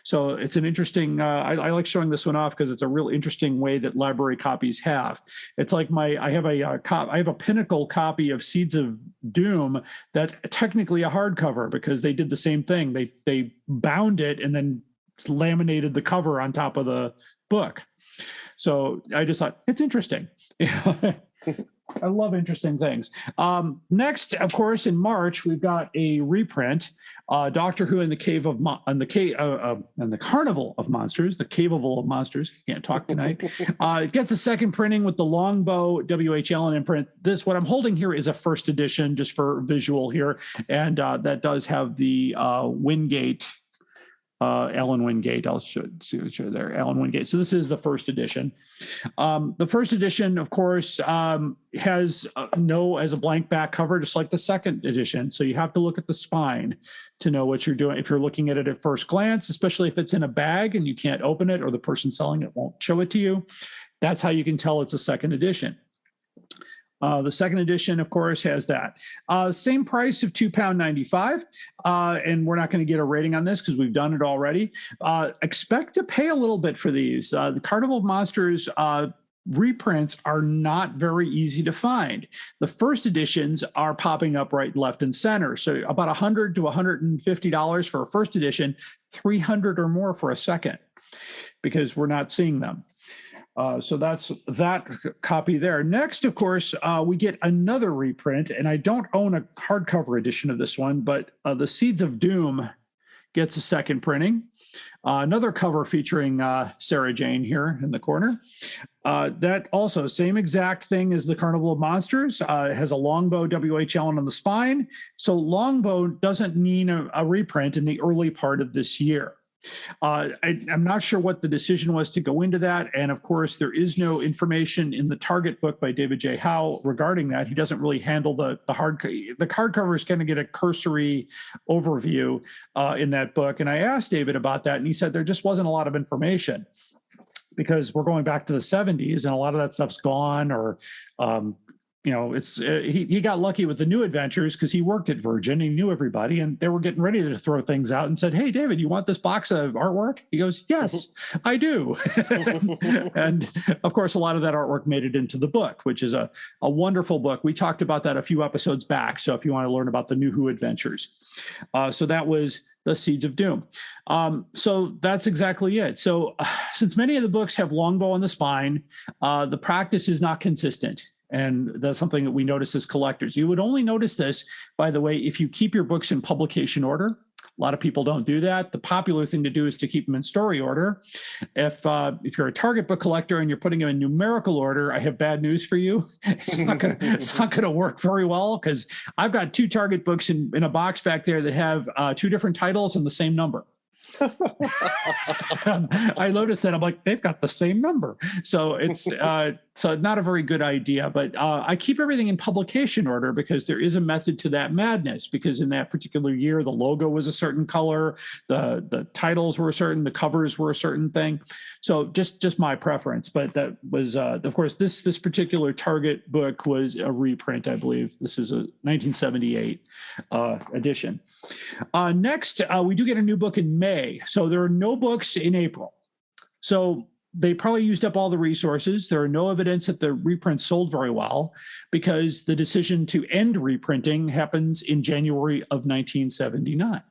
So it's an interesting, I like showing this one off because it's a real interesting way that library copies have. It's like I have a Pinnacle copy of Seeds of Doom that's technically a hardcover because they did the same thing. They bound it and then laminated the cover on top of the book. So I just thought it's interesting. I love interesting things. Next, of course, in March, we've got a reprint, Doctor Who and the Carnival of Monsters, the Caveable of Monsters. Can't talk tonight. It gets a second printing with the Longbow W.H. Allen imprint. What I'm holding here is a first edition, just for visual here, and that does have the Wingate. Allen Wingate, I'll show there, Allen Wingate. So this is the first edition. The first edition, of course, has as a blank back cover, just like the second edition. So you have to look at the spine to know what you're doing. If you're looking at it at first glance, especially if it's in a bag and you can't open it or the person selling it won't show it to you, that's how you can tell it's a second edition. The second edition, of course, has that. Same price of £2.95. And we're not going to get a rating on this because we've done it already. Expect to pay a little bit for these. The Carnival of Monsters reprints are not very easy to find. The first editions are popping up right, left, and center. So about $100 to $150 for a first edition, $300 or more for a second, because we're not seeing them. So that's that copy there. Next, of course, we get another reprint, and I don't own a hardcover edition of this one, but the Seeds of Doom gets a second printing. Another cover featuring Sarah Jane here in the corner. That also, same exact thing as the Carnival of Monsters. It has a Longbow W.H. Allen on the spine. So Longbow doesn't need a reprint in the early part of this year. I'm not sure what the decision was to go into that. And of course, there is no information in the Target book by David J. Howe regarding that. He doesn't really handle the hardcover is going to get a cursory overview in that book. And I asked David about that, and he said there just wasn't a lot of information because we're going back to the 70s and a lot of that stuff's gone, or it's he got lucky with the New Adventures because he worked at Virgin. He knew everybody, and they were getting ready to throw things out and said, "Hey, David, you want this box of artwork?" He goes, "Yes, I do." And of course, a lot of that artwork made it into the book, which is a wonderful book. We talked about that a few episodes back. So if you want to learn about the New Who Adventures, so that was the Seeds of Doom. So that's exactly it. So since many of the books have Longbow on the spine, the practice is not consistent. And that's something that we notice as collectors. You would only notice this, by the way, if you keep your books in publication order. A lot of people don't do that. The popular thing to do is to keep them in story order. If you're a Target book collector and you're putting them in numerical order, I have bad news for you. It's not going to work very well, because I've got 2 Target books in a box back there that have 2 different titles and the same number. I noticed that. I'm like, they've got the same number. So it's so not a very good idea, but I keep everything in publication order because there is a method to that madness, because in that particular year, the logo was a certain color, the titles were certain, the covers were a certain thing. So just my preference, but that was, of course, this particular Target book was a reprint, I believe. This is a 1978 edition. Next, we do get a new book in May. So there are no books in April. So they probably used up all the resources. There are no evidence that the reprints sold very well, because the decision to end reprinting happens in January of 1979.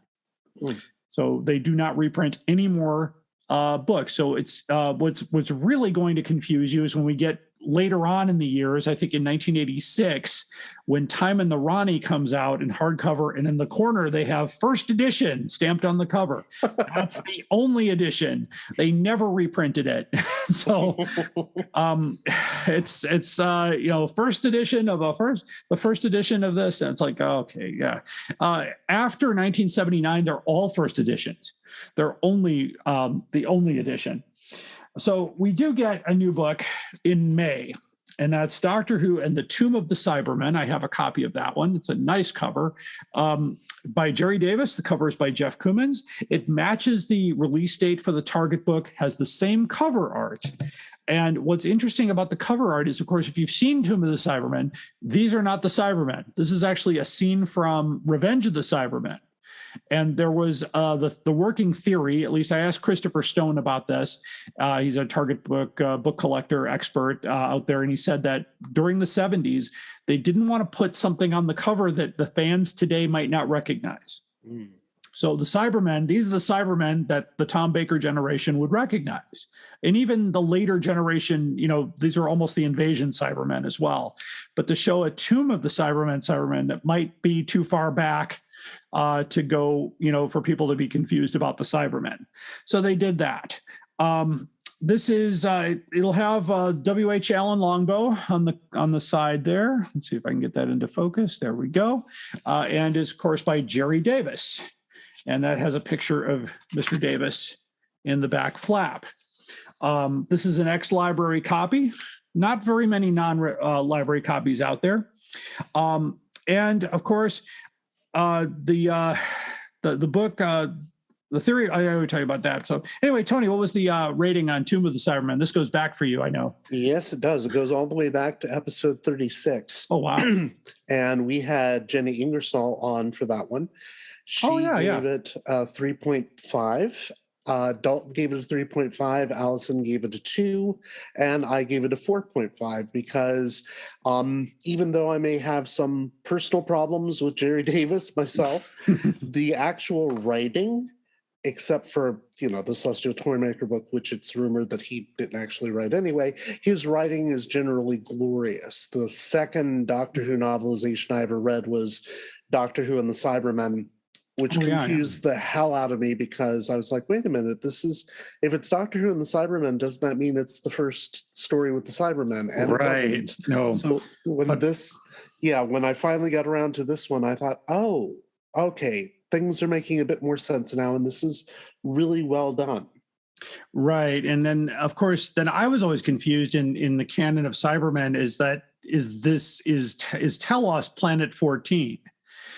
So they do not reprint any more books. So it's what's really going to confuse you is when we get later on in the years, I think in 1986, when Time and the Ronnie comes out in hardcover, and in the corner they have first edition stamped on the cover. That's the only edition. They never reprinted it. So it's first edition of the first edition of this. And it's like, okay, yeah. After 1979, they're all first editions. They're only the only edition. So we do get a new book in May, and that's Doctor Who and the Tomb of the Cybermen. I have a copy of that one. It's a nice cover by Jerry Davis. The cover is by Jeff Cummins. It matches the release date for the Target book, has the same cover art. And what's interesting about the cover art is, of course, if you've seen Tomb of the Cybermen, these are not the Cybermen. This is actually a scene from Revenge of the Cybermen. And there was the working theory, at least I asked Christopher Stone about this. He's a Target book collector expert out there. And he said that during the 70s, they didn't want to put something on the cover that the fans today might not recognize. Mm. So the Cybermen, these are the Cybermen that the Tom Baker generation would recognize. And even the later generation, these are almost the Invasion Cybermen as well. But to show a Tomb of the Cybermen that might be too far back to go, for people to be confused about the Cybermen. So they did that. This is, it'll have W.H. Allen Longbow on the side there. Let's see if I can get that into focus. There we go. And is, of course, by Jerry Davis. And that has a picture of Mr. Davis in the back flap. This is an ex-library copy. Not very many non-library copies out there. And, of course, the book, the theory, I already tell you about that. So anyway, Tony, what was the rating on Tomb of the Cybermen? This goes back for you, I know. Yes, it does. It goes all the way back to episode 36. Oh, wow. And we had Jenny Ingersoll on for that one. She gave it 3.5. Dalton gave it a 3.5, Allison gave it a 2, and I gave it a 4.5 because even though I may have some personal problems with Jerry Davis myself, the actual writing, except for, the Celestial Toymaker book, which it's rumored that he didn't actually write anyway, his writing is generally glorious. The second Doctor Who novelization I ever read was Doctor Who and the Cybermen, which confused the hell out of me because I was like, wait a minute, if it's Doctor Who and the Cybermen, doesn't that mean it's the first story with the Cybermen? And right. No. So when I finally got around to this one, I thought, oh, okay, things are making a bit more sense now, and this is really well done. Right. And then, of course, I was always confused in the canon of Cybermen is Telos Planet 14?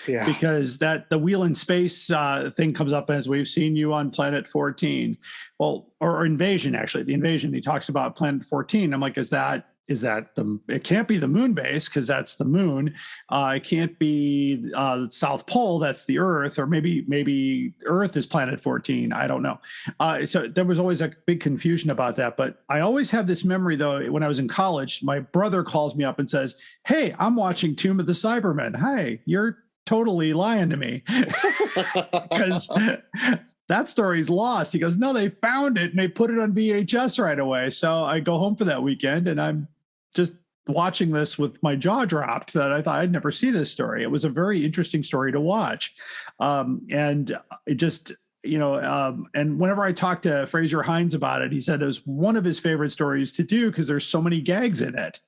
Yeah. Because the Wheel in Space thing comes up as we've seen you on Planet 14. Well, or Invasion, actually. The Invasion, he talks about Planet 14. I'm like, is that it can't be the moon base because that's the moon. It can't be South Pole, that's the Earth, or maybe Earth is Planet 14. I don't know. So there was always a big confusion about that. But I always have this memory, though, when I was in college, my brother calls me up and says, hey, I'm watching Tomb of the Cybermen. Hey, you're totally lying to me because that story's lost. He goes, no, they found it and they put it on VHS right away. So I go home for that weekend and I'm just watching this with my jaw dropped that I thought I'd never see this story. It was a very interesting story to watch. And it just, and whenever I talked to Fraser Hines about it, he said it was one of his favorite stories to do because there's so many gags in it.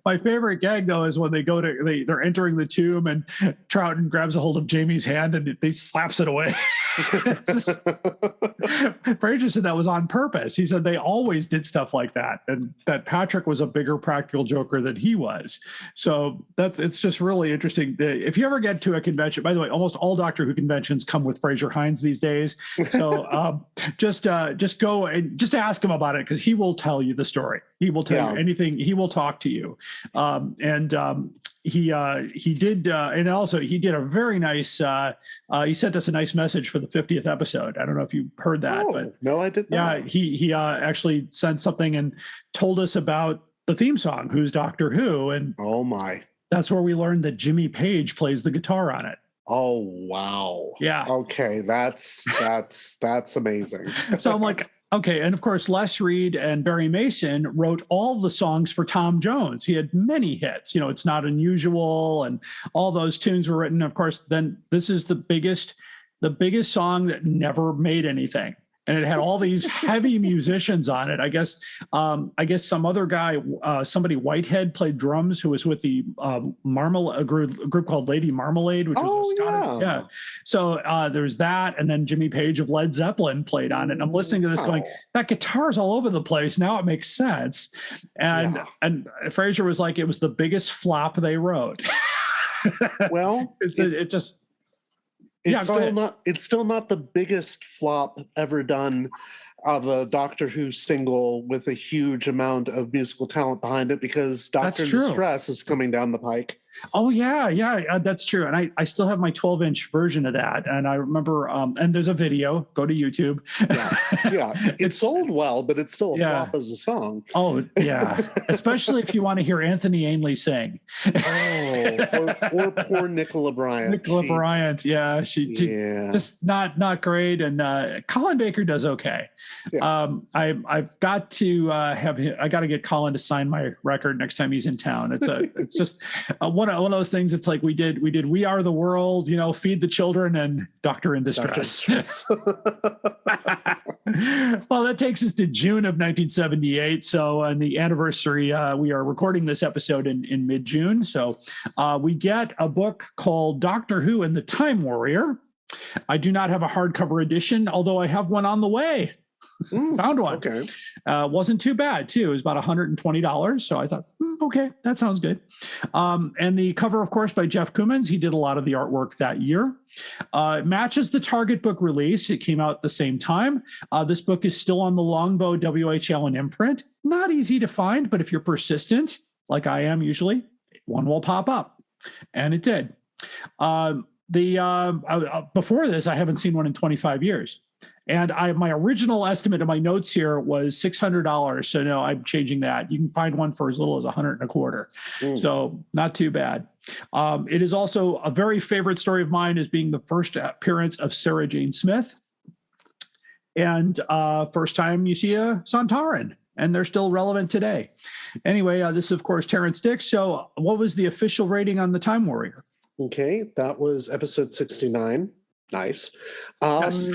My favorite gag, though, is when they're entering the tomb and Troughton grabs a hold of Jamie's hand and he slaps it away. Fraser said that was on purpose. He said they always did stuff like that, and that Patrick was a bigger practical joker than he was. So it's just really interesting. If you ever get to a convention, by the way, almost all Doctor Who conventions come with Fraser Hines these days. So just go and just ask him about it because he will tell you the story. He will tell you anything. He will talk to you. He did, and also he did a very nice. He sent us a nice message for the 50th episode. I don't know if you heard that, but no, I didn't. Yeah, he actually sent something and told us about the theme song, "Who's Doctor Who," and oh my, that's where we learned that Jimmy Page plays the guitar on it. Oh wow! Yeah. Okay, that's amazing. So I'm like, Okay, and of course, Les Reed and Barry Mason wrote all the songs for Tom Jones. He had many hits. It's Not Unusual, and all those tunes were written. Of course, then this is the biggest song that never made anything. And it had all these heavy musicians on it. I guess some other guy, somebody Whitehead, played drums, who was with the a group called Lady Marmalade, which was a Scottish. Yeah. So there's that, and then Jimmy Page of Led Zeppelin played on it. And I'm listening to this, going, that guitar's all over the place. Now it makes sense. And Fraser was like, it was the biggest flop they wrote. Well, It's still not the biggest flop ever done of a Doctor Who single with a huge amount of musical talent behind it, because Doctor in Distress is coming down the pike. Oh, yeah, that's true. And I still have my 12-inch version of that. And I remember, and there's a video, go to YouTube. Yeah. It sold well, but it's still a flop as a song. Oh, yeah. Especially if you want to hear Anthony Ainley sing. Or poor Nicola Bryant. Nicola Bryant, yeah. She just not great. And Colin Baker does okay. Yeah. I've got to I got to get Colin to sign my record next time he's in town. It's just one of those things. It's like we did We Are the World, Feed the Children, and Doctor in Distress. Well, that takes us to June of 1978. So on the anniversary, we are recording this episode in mid-June. So we get a book called Doctor Who and the Time Warrior. I do not have a hardcover edition, although I have one on the way. Found one. Okay. Wasn't too bad, too. It was about $120. So I thought, okay, that sounds good. And the cover, of course, by Jeff Cummins. He did a lot of the artwork that year. It matches the Target book release. It came out at the same time. This book is still on the Longbow WHL and imprint. Not easy to find, but if you're persistent, like I am usually, one will pop up. And it did. Before this, I haven't seen one in 25 years. And my original estimate of my notes here was $600. So no, I'm changing that. You can find one for as little as $125. So not too bad. It is also a very favorite story of mine, as being the first appearance of Sarah Jane Smith. And first time you see a Sontaran, and they're still relevant today. Anyway, this is, of course, Terrence Dix. So what was the official rating on the Time Warrior? Okay, that was episode 69. Nice. Yes.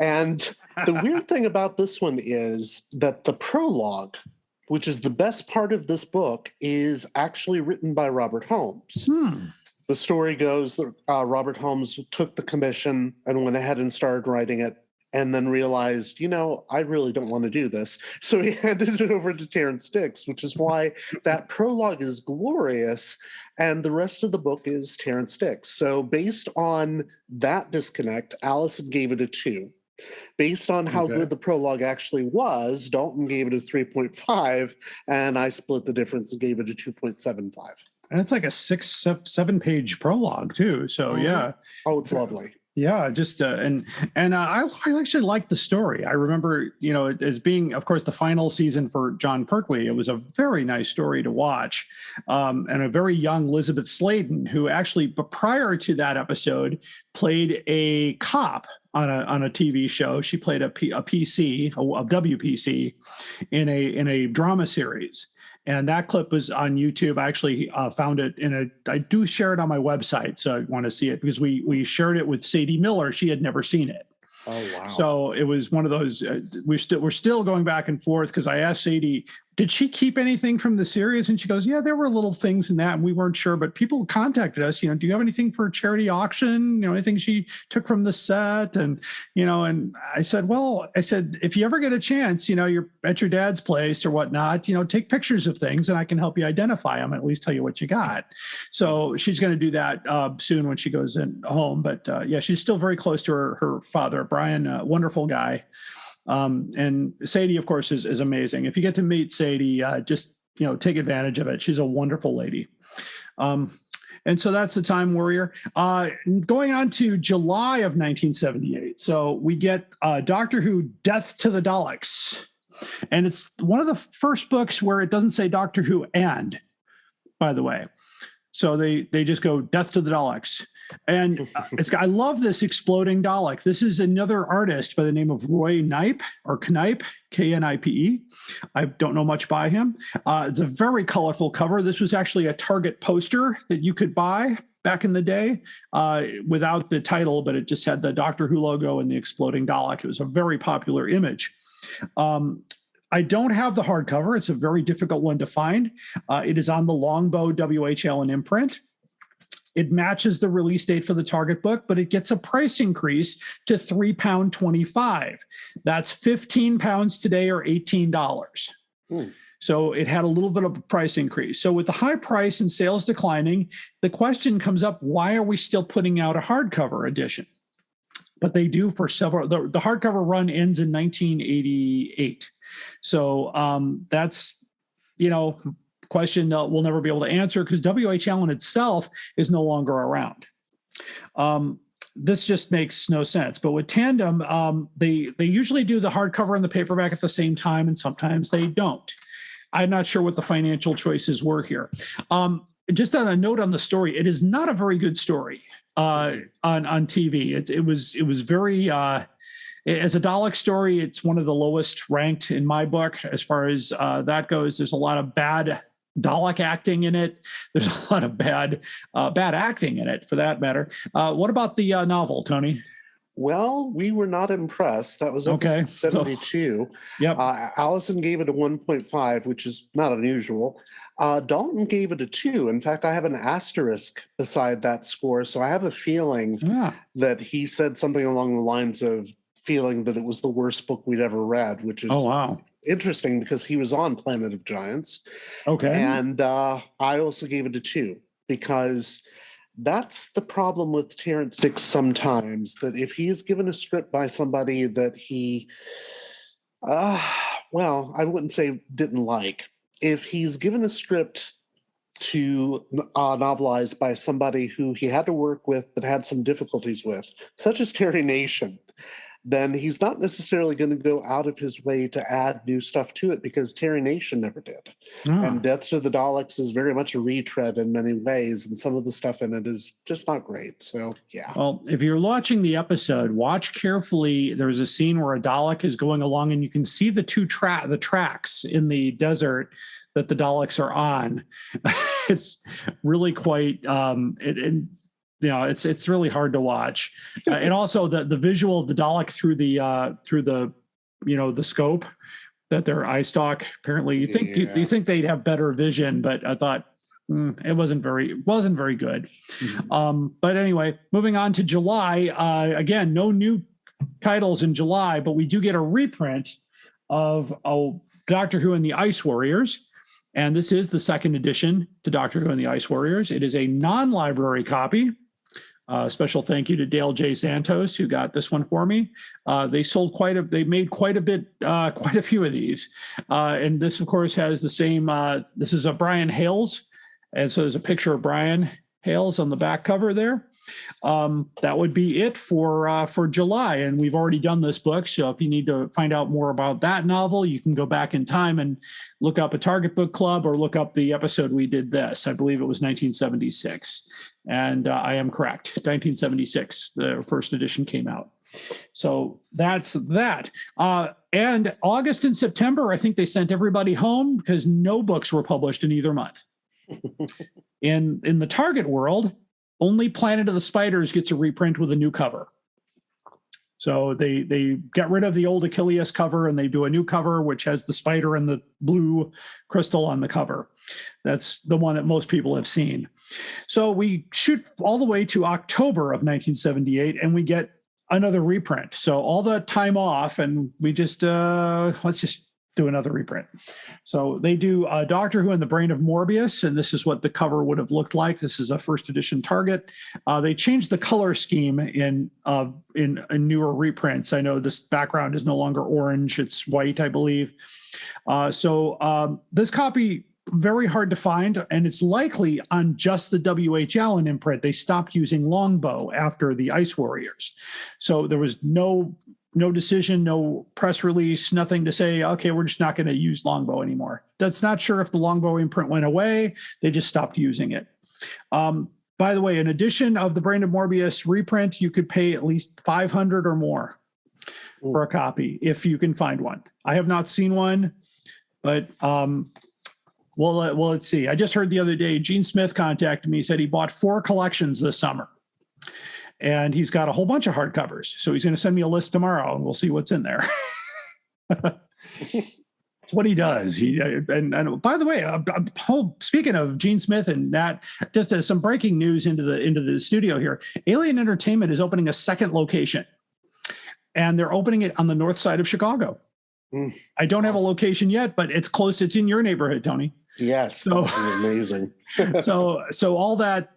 And the weird thing about this one is that the prologue, which is the best part of this book, is actually written by Robert Holmes. The story goes that Robert Holmes took the commission and went ahead and started writing it, and then realized, I really don't want to do this. So he handed it over to Terrence Dix, which is why that prologue is glorious, and the rest of the book is Terrence Dix. So based on that disconnect, Allison gave it a 2. Based on how good the prologue actually was, Dalton gave it a 3.5, and I split the difference and gave it a 2.75. And it's like a 7-page prologue too. So yeah. Oh, it's lovely. Yeah, just I actually liked the story. I remember, it as being, of course, the final season for John Pertwee. It was a very nice story to watch, and a very young Elizabeth Sladen, who actually, but prior to that episode, played a cop on a TV show. She played a PC, a WPC, in a drama series. And that clip was on YouTube. I actually found it I do share it on my website. So I want to see it, because we shared it with Sadie Miller. She had never seen it. Oh, wow. So it was one of those, we're still going back and forth, because I asked Sadie, did she keep anything from the series? And she goes, yeah, there were little things in that, and we weren't sure, but people contacted us, do you have anything for a charity auction? Anything she took from the set? And, and I said, if you ever get a chance, you're at your dad's place or whatnot, take pictures of things, and I can help you identify them, and at least tell you what you got. So she's going to do that soon when she goes home. But yeah, she's still very close to her father, Brian, a wonderful guy. And Sadie, of course, is amazing. If you get to meet Sadie, just, take advantage of it. She's a wonderful lady. And so that's the Time Warrior. Going on to July of 1978. So we get Doctor Who Death to the Daleks. And it's one of the first books where it doesn't say Doctor Who and, by the way. So they just go death to the Daleks. And I love this exploding Dalek. This is another artist by the name of Roy Knipe, or Knipe, Knipe. I don't know much by him. It's a very colorful cover. This was actually a Target poster that you could buy back in the day without the title, but it just had the Doctor Who logo and the exploding Dalek. It was a very popular image. I don't have the hardcover. It's a very difficult one to find. It is on the Longbow WH Allen imprint. It matches the release date for the Target book, but it gets a price increase to £3.25. That's £15 today, or $18. So it had a little bit of a price increase. So with the high price and sales declining, the question comes up, why are we still putting out a hardcover edition? But they do for several, the hardcover run ends in 1988. So that's, question we'll never be able to answer, because W.H. Allen itself is no longer around. This just makes no sense. But with Tandem, they usually do the hardcover and the paperback at the same time, and sometimes they don't. I'm not sure what the financial choices were here. Just on a note on the story, it is not a very good story on TV. It was very as a Dalek story, it's one of the lowest ranked in my book as far as that goes. There's a lot of bad Dalek acting in it. There's a lot of bad acting in it, for that matter. What about the novel, Tony? Well, we were not impressed. That was episode 72. Yep. Allison gave it a 1.5, which is not unusual. Dalton gave it a 2. In fact, I have an asterisk beside that score. So I have a feeling that he said something along the lines of feeling that it was the worst book we'd ever read, which is interesting because he was on Planet of Giants. Okay. And I also gave it a 2 because that's the problem with Terrence Dicks sometimes, that if he is given a script by somebody that he, I wouldn't say didn't like. If he's given a script to novelize by somebody who he had to work with but had some difficulties with, such as Terry Nation, then he's not necessarily going to go out of his way to add new stuff to it, because Terry Nation never did. And Death to the Daleks is very much a retread in many ways, and some of the stuff in it is just not great. So, yeah. Well, if you're watching the episode, watch carefully. There's a scene where a Dalek is going along, and you can see the the tracks in the desert that the Daleks are on. It's really quite it's really hard to watch. And also the visual of the Dalek through the the scope, that their eye stalk, apparently you think they'd have better vision, but I thought it wasn't very good. But anyway, moving on to July, again, no new titles in July, but we do get a reprint of Doctor Who and the Ice Warriors. And this is the second edition to Doctor Who and the Ice Warriors. It is a non-library copy. Special thank you to Dale J. Santos, who got this one for me. They made quite a few of these. And this, of course, has the same, this is a Brian Hales. And so there's a picture of Brian Hales on the back cover there. That would be it for July. And we've already done this book. So if you need to find out more about that novel, you can go back in time and look up a Target Book Club or look up the episode we did this. I believe it was 1976. And I am correct. 1976, the first edition came out. So that's that. And August and September, I think they sent everybody home because no books were published in either month. In the Target world, only Planet of the Spiders gets a reprint with a new cover. So they get rid of the old Achilles cover and they do a new cover, which has the spider and the blue crystal on the cover. That's the one that most people have seen. So we shoot all the way to October of 1978 and we get another reprint. So all the time off and we just, let's just do another reprint. So they do Doctor Who and the Brain of Morbius, and this is what the cover would have looked like. This is a first edition Target. They changed the color scheme in newer reprints. I know this background is no longer orange; it's white, I believe. So this copy, very hard to find, and it's likely on just the W.H. Allen imprint. They stopped using Longbow after the Ice Warriors, so there was no decision, no press release, nothing to say, okay, we're just not going to use Longbow anymore. That's not sure if the Longbow imprint went away. They just stopped using it. By the way, an edition of the Brandon Morbius reprint, you could pay at least $500 or more for a copy if you can find one. I have not seen one, but let's see. I just heard the other day, Gene Smith contacted me, said he bought 4 collections this summer. And he's got a whole bunch of hardcovers. So he's going to send me a list tomorrow and we'll see what's in there. It's what he does. And by the way, speaking of Gene Smith and Nat, just some breaking news into the studio here. Alien Entertainment is opening a second location, and they're opening it on the north side of Chicago. I don't have a location yet, but it's close. It's in your neighborhood, Tony. Yes, so amazing. so all that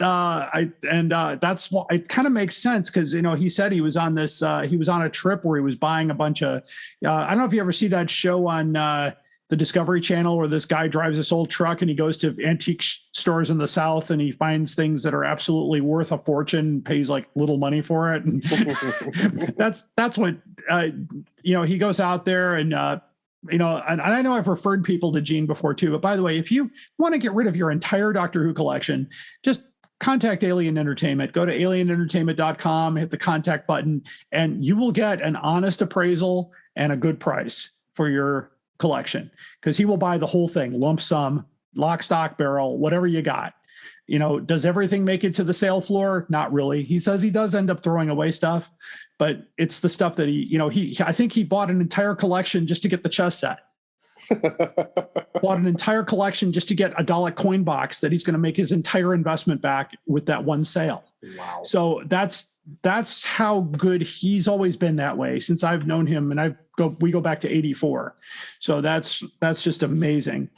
that's what it kind of makes sense, because he said he was on this he was on a trip where he was buying a bunch of I don't know if you ever see that show on the Discovery Channel where this guy drives this old truck and he goes to antique stores in the South and he finds things that are absolutely worth a fortune, pays like little money for it, and that's what he goes out there and and I know I've referred people to Gene before too, but by the way, if you want to get rid of your entire Doctor Who collection, just contact Alien Entertainment. Go to alienentertainment.com, hit the contact button, and you will get an honest appraisal and a good price for your collection, because he will buy the whole thing, lump sum, lock, stock, barrel, whatever you got. Does everything make it to the sale floor? Not really. He says he does end up throwing away stuff, but it's the stuff that I think he bought an entire collection just to get the chess set. Bought an entire collection just to get a Dalek coin box that he's going to make his entire investment back with that one sale. Wow. So that's how good he's always been that way since I've known him, and we go back to 84. So that's just amazing.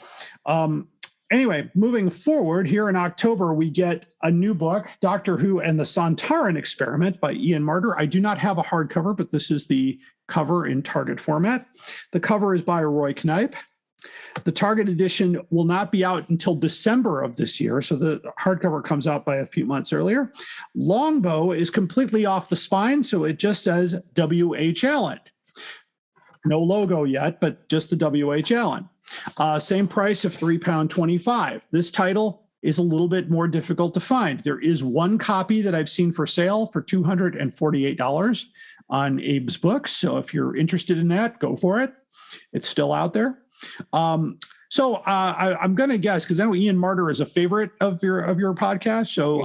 Anyway, moving forward, here in October, we get a new book, Doctor Who and the Sontaran Experiment by Ian Marter. I do not have a hardcover, but this is the cover in Target format. The cover is by Roy Knipe. The Target edition will not be out until December of this year, so the hardcover comes out by a few months earlier. Longbow is completely off the spine, so it just says W.H. Allen. No logo yet, but just the W.H. Allen. Same price of £3.25. This title is a little bit more difficult to find. There is one copy that I've seen for sale for $248 on Abe's Books. So if you're interested in that, go for it. It's still out there. So I'm going to guess, because I know Ian Marter is a favorite of your podcast. So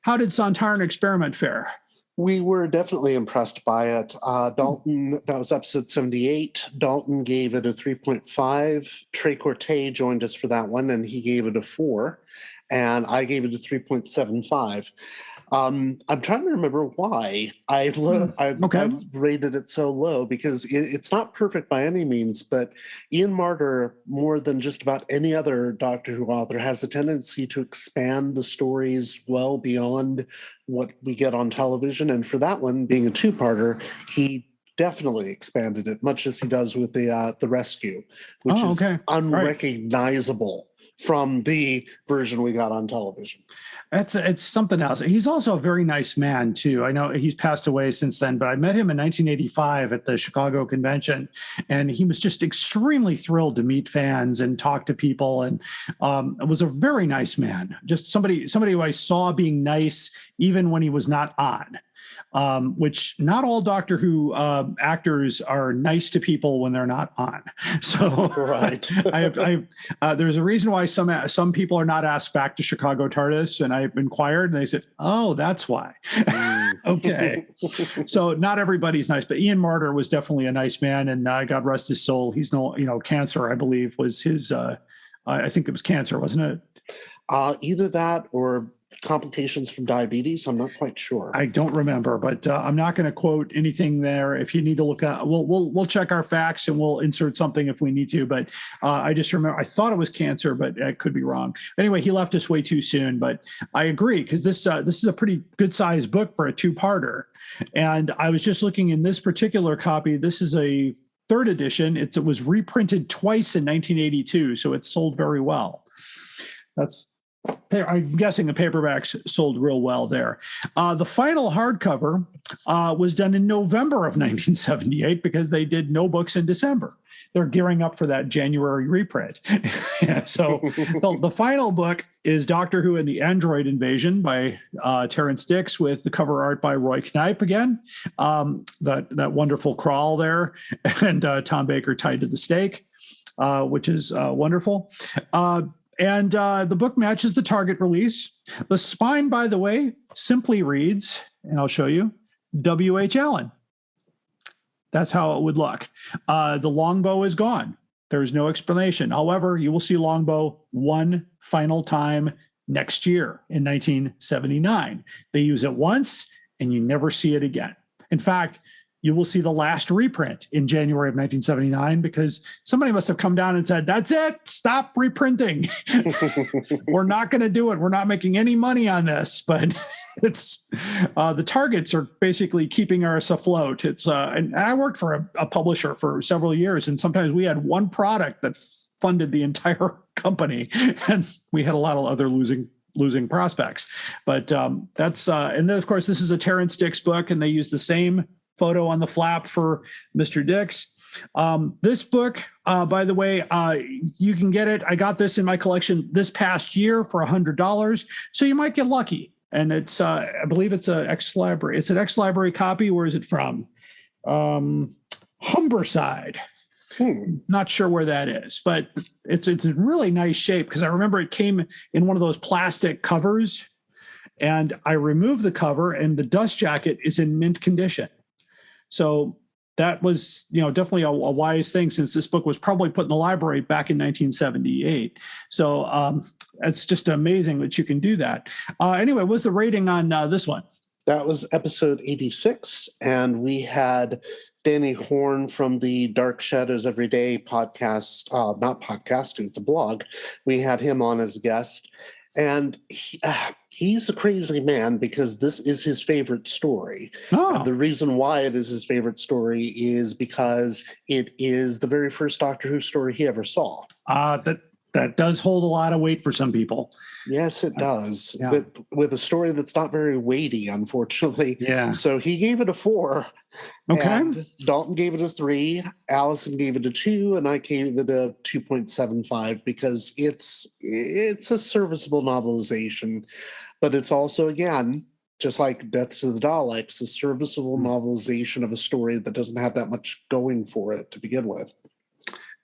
how did Sontaran Experiment fare? We were definitely impressed by it. Dalton, that was episode 78. Dalton gave it a 3.5. Trey Corte joined us for that one, and he gave it a 4. And I gave it a 3.75. I'm trying to remember why I've rated it so low, because it's not perfect by any means, but Ian Marter, more than just about any other Doctor Who author, has a tendency to expand the stories well beyond what we get on television. And for that one, being a 2-parter, he definitely expanded it, much as he does with the Rescue, which is unrecognizable from the version we got on television. It's something else. He's also a very nice man too. I know he's passed away since then, but I met him in 1985 at the Chicago convention, and he was just extremely thrilled to meet fans and talk to people, and was a very nice man. Just somebody who I saw being nice even when he was not on. Which not all Doctor Who actors are nice to people when they're not on. So right, there's a reason why some people are not asked back to Chicago TARDIS, and I've inquired, and they said, "Oh, that's why." Okay, so not everybody's nice, but Ian Marter was definitely a nice man, and God rest his soul. He's cancer, I believe, was his. I think it was cancer, wasn't it? Either that or complications from diabetes. I'm not quite sure. I don't remember, but I'm not going to quote anything there. If you need to look at, we'll check our facts and we'll insert something if we need to. But I just remember, I thought it was cancer, but I could be wrong. Anyway, he left us way too soon. But I agree, because this is a pretty good sized book for a 2-parter. And I was just looking in this particular copy. This is a 3rd edition. It was reprinted twice in 1982, so it sold very well. I'm guessing the paperbacks sold real well there. The final hardcover was done in November of 1978, because they did no books in December. they're gearing up for that January reprint. So the final book is Doctor Who and the Android Invasion by Terrence Dix, with the cover art by Roy Knipe again. That wonderful crawl there, and Tom Baker tied to the stake, which is wonderful. And the book matches the Target release. The spine, by the way, simply reads, and I'll show you, W.H. Allen. That's how it would look. The Longbow is gone. There's no explanation. However, you will see Longbow one final time next year in 1979. They use it once, and you never see it again. In fact, you will see the last reprint in January of 1979 because somebody must have come down and said, that's it, stop reprinting. We're not going to do it. We're not making any money on this. But it's the targets are basically keeping us afloat. It's and I worked for a publisher for several years, and sometimes we had one product that funded the entire company, and we had a lot of other losing prospects. But that's and then, of course, this is a Terrence Dix book, and they use the same photo on the flap for Mr. Dix. This book, by the way, you can get it. I got this in my collection this past year for $100, so you might get lucky. And it's, I believe it's an ex-library. It's an ex-library copy. Where is it from? Humberside. Not sure where that is, but it's in really nice shape because I remember it came in one of those plastic covers, and I removed the cover, and the dust jacket is in mint condition. So that was, definitely a wise thing, since this book was probably put in the library back in 1978. So it's just amazing that you can do that. Anyway, what's the rating on this one? That was episode 86, and we had Danny Horn from the Dark Shadows Everyday podcast, not podcast, it's a blog. We had him on as a guest, and he's a crazy man because this is his favorite story. And the reason why it is his favorite story is because it is the very first Doctor Who story he ever saw. That does hold a lot of weight for some people. Yes, it does. Yeah. With a story that's not very weighty, unfortunately. Yeah. So he gave it a 4. Okay. And Dalton gave it a 3. Allison gave it a 2, and I gave it a 2.75 because it's a serviceable novelization, but it's also, again, just like Death to the Daleks, a serviceable novelization of a story that doesn't have that much going for it to begin with.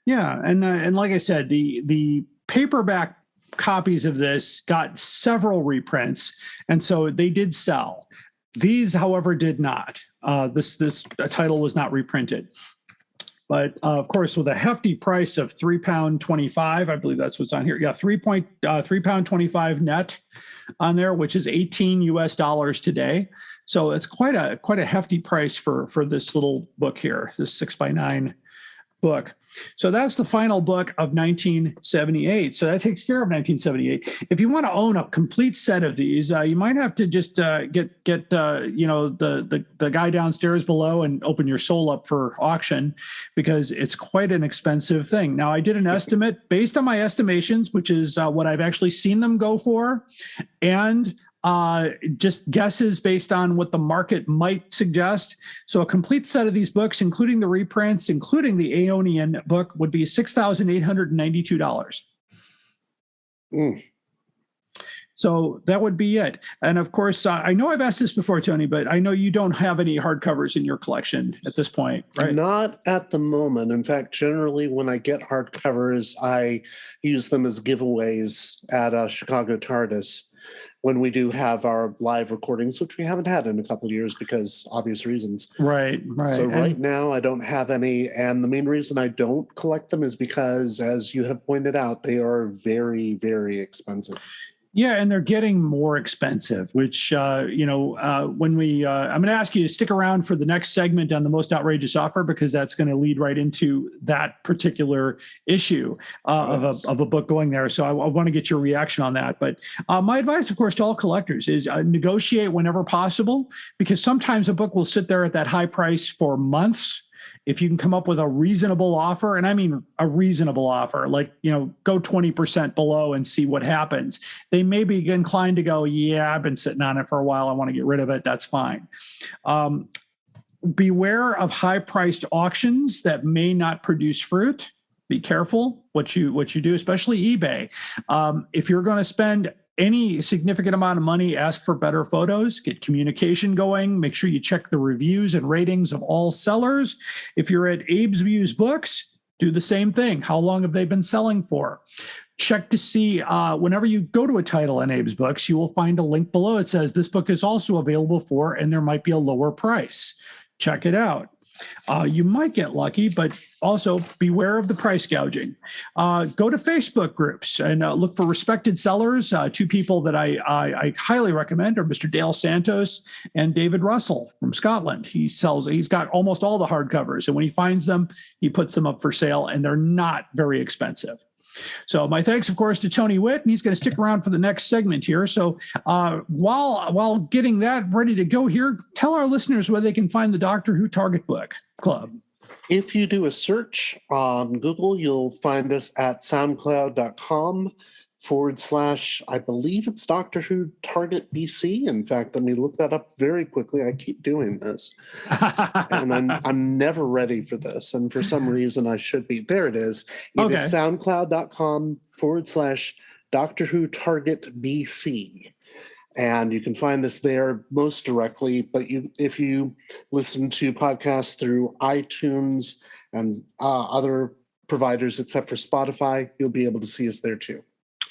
Yeah, and like I said, the paperback copies of this got several reprints, and so they did sell. These, however, did not. This title was not reprinted, but of course, with a hefty price of £3.25, I believe that's what's on here. Yeah, £3.25 net on there, which is $18 today. So it's quite a hefty price for this little book here, this 6x9 book. So that's the final book of 1978. So that takes care of 1978. If you want to own a complete set of these, you might have to just get the guy downstairs below and open your soul up for auction, because it's quite an expensive thing. Now, I did an estimate based on my estimations, which is what I've actually seen them go for, and just guesses based on what the market might suggest. So a complete set of these books, including the reprints, including the Aeonian book, would be $6,892. So that would be it. And of course, I know I've asked this before, Tony, but I know you don't have any hardcovers in your collection at this point, right? Not at the moment. In fact, generally when I get hardcovers, I use them as giveaways at Chicago TARDIS, when we do have our live recordings, which we haven't had in a couple of years because obvious reasons. Right. So right now I don't have any. And the main reason I don't collect them is because, as you have pointed out, they are very, very expensive. Yeah, and they're getting more expensive, which, when we, I'm going to ask you to stick around for the next segment on the most outrageous offer, because that's going to lead right into that particular issue of a book going there. So I want to get your reaction on that. But my advice, of course, to all collectors is negotiate whenever possible, because sometimes a book will sit there at that high price for months. If you can come up with a reasonable offer, and I mean a reasonable offer, like, go 20% below and see what happens. They may be inclined to go, yeah, I've been sitting on it for a while, I want to get rid of it. That's fine. beware of high-priced auctions that may not produce fruit. Be careful what you do, especially eBay. If you're going to spend any significant amount of money, ask for better photos, get communication going, make sure you check the reviews and ratings of all sellers. If you're at Abe's Views Books, do the same thing. How long have they been selling for? Check to see, whenever you go to a title in Abe's Books, you will find a link below. It says this book is also available for, and there might be a lower price. Check it out. You might get lucky, but also beware of the price gouging. Go to Facebook groups and look for respected sellers. Two people that I highly recommend are Mr. Dale Santos and David Russell from Scotland. He's got almost all the hardcovers, and when he finds them, he puts them up for sale, and they're not very expensive. So my thanks, of course, to Tony Whitt, and he's going to stick around for the next segment here. So while getting that ready to go here, tell our listeners where they can find the Doctor Who Target Book Club. If you do a search on Google, you'll find us at soundcloud.com/ I believe it's Doctor Who Target BC. In fact, let me look that up very quickly. I keep doing this. And I'm never ready for this. And for some reason I should be. There it is. It is soundcloud.com/ Doctor Who Target BC. And you can find us there most directly. But if you listen to podcasts through iTunes and other providers except for Spotify, you'll be able to see us there too.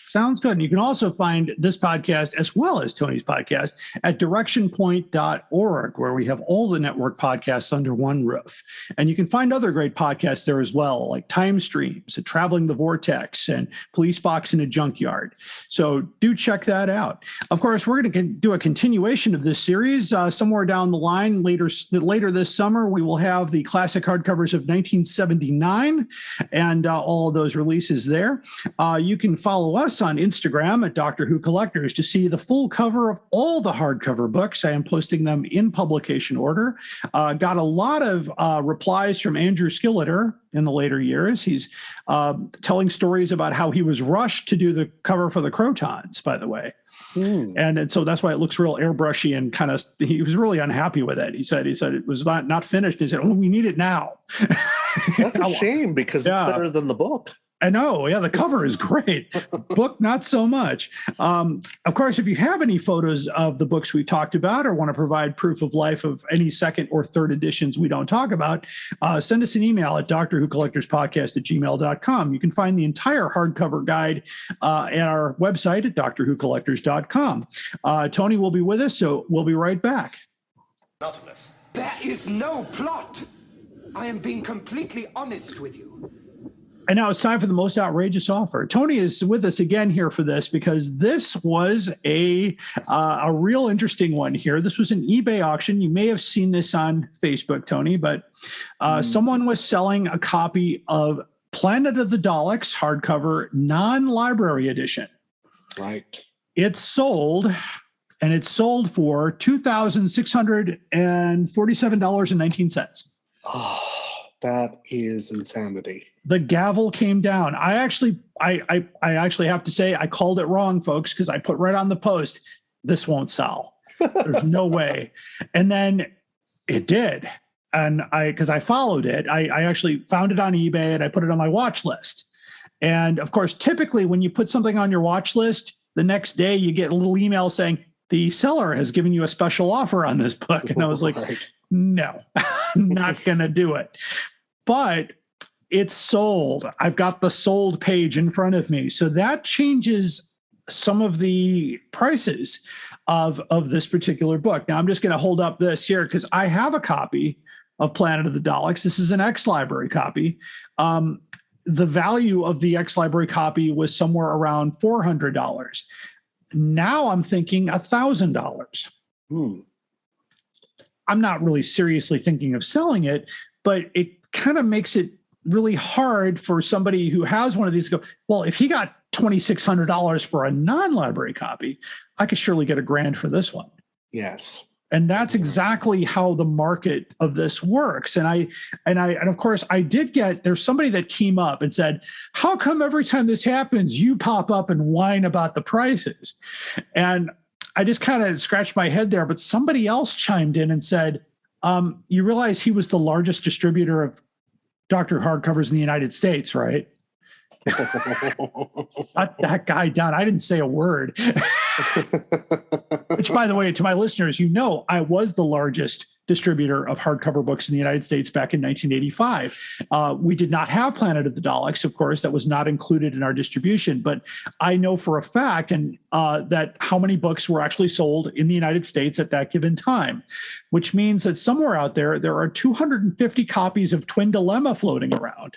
Sounds good. And you can also find this podcast as well as Tony's podcast at directionpoint.org, where we have all the network podcasts under one roof. And you can find other great podcasts there as well, like Time Streams and Traveling the Vortex and Police Box in a Junkyard. So do check that out. Of course, we're going to do a continuation of this series somewhere down the line. Later this summer, we will have the classic hardcovers of 1979 and all of those releases there. You can follow us on Instagram at Doctor Who Collectors to see the full cover of all the hardcover books. I am posting them in publication order. Got a lot of replies from Andrew Skilleter in the later years. He's telling stories about how he was rushed to do the cover for the Crotons, by the way. And so that's why it looks real airbrushy and kind of, he was really unhappy with it. He said it was not finished. He said, oh, we need it now. That's a shame because it's better than the book. I know. Yeah, the cover is great. Book, not so much. Of course, if you have any photos of the books we talked about or want to provide proof of life of any second or third editions we don't talk about, send us an email at drwhocollectorspodcast@gmail.com. You can find the entire hardcover guide at our website at drwhocollectors.com. Tony will be with us, so we'll be right back. There is no plot. I am being completely honest with you. And now it's time for the most outrageous offer. Tony is with us again here for this because this was a real interesting one here. This was an eBay auction. You may have seen this on Facebook, Tony, but someone was selling a copy of Planet of the Daleks hardcover non-library edition. Right. It sold, and it sold for $2,647.19. Oh, that is insanity. The gavel came down. I actually have to say I called it wrong, folks, because I put right on the post, this won't sell. There's no way. And then it did. And because I followed it, I actually found it on eBay and I put it on my watch list. And of course, typically when you put something on your watch list, the next day you get a little email saying the seller has given you a special offer on this book. And I was like, no, not going to do it. But it's sold. I've got the sold page in front of me. So that changes some of the prices of this particular book. Now I'm just going to hold up this here because I have a copy of Planet of the Daleks. This is an ex-library copy. The value of the ex-library copy was somewhere around $400. Now I'm thinking $1,000. I'm not really seriously thinking of selling it, but it kind of makes it really hard for somebody who has one of these to go, well, if he got $2,600 for a non-library copy, I could surely get $1,000 for this one. Yes. And that's exactly how the market of this works. And of course I did get, there's somebody that came up and said, how come every time this happens, you pop up and whine about the prices? And I just kind of scratched my head there, but somebody else chimed in and said, You realize he was the largest distributor of Doctor Who hardcovers in the United States, right? Shut that guy down. I didn't say a word. Which, by the way, to my listeners, I was the largest distributor of hardcover books in the United States back in 1985. We did not have Planet of the Daleks, of course. That was not included in our distribution. But I know for a fact that how many books were actually sold in the United States at that given time, which means that somewhere out there are 250 copies of Twin Dilemma floating around.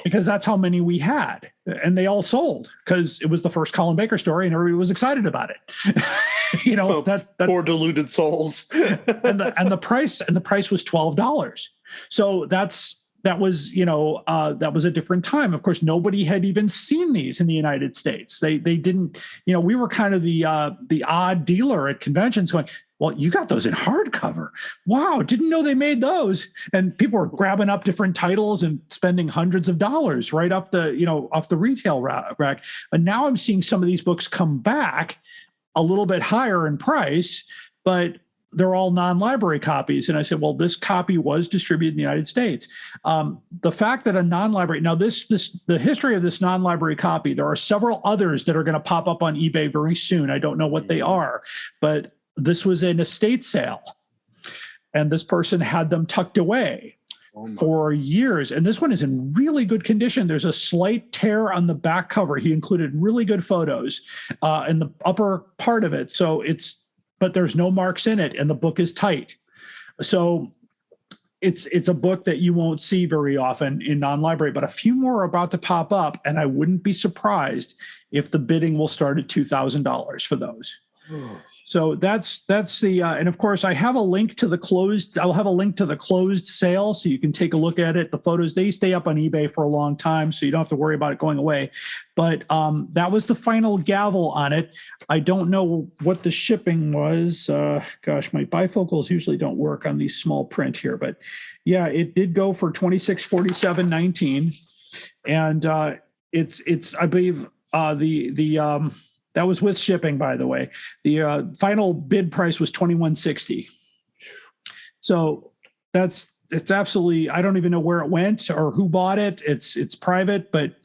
Because that's how many we had, and they all sold because it was the first Colin Baker story and everybody was excited about it. That's poor deluded souls. and the price was $12. So that was a different time. Of course, nobody had even seen these in the United States. They didn't, we were kind of the odd dealer at conventions going, well, you got those in hardcover. Wow, didn't know they made those. And people were grabbing up different titles and spending hundreds of dollars right off the retail rack. And now I'm seeing some of these books come back a little bit higher in price, but they're all non-library copies. And I said, well, this copy was distributed in the United States. The fact that a non-library, now the history of this non-library copy, there are several others that are going to pop up on eBay very soon. I don't know what they are, but this was an estate sale, and this person had them tucked away for years. And this one is in really good condition. There's a slight tear on the back cover. He included really good photos in the upper part of it. But there's no marks in it, and the book is tight. So it's a book that you won't see very often in non-library, but a few more are about to pop up, and I wouldn't be surprised if the bidding will start at $2,000 for those. So that's the and of course I have a link to the closed. I'll have a link to the closed sale so you can take a look at it. The photos, they stay up on eBay for a long time, so you don't have to worry about it going away. But that was the final gavel on it. I don't know what the shipping was. Gosh, my bifocals usually don't work on these small print here, but yeah, it did go for $26.47.19, and it's I believe the that was with shipping, by the way. The final bid price was $21.60. So it's absolutely, I don't even know where it went or who bought it. It's private, but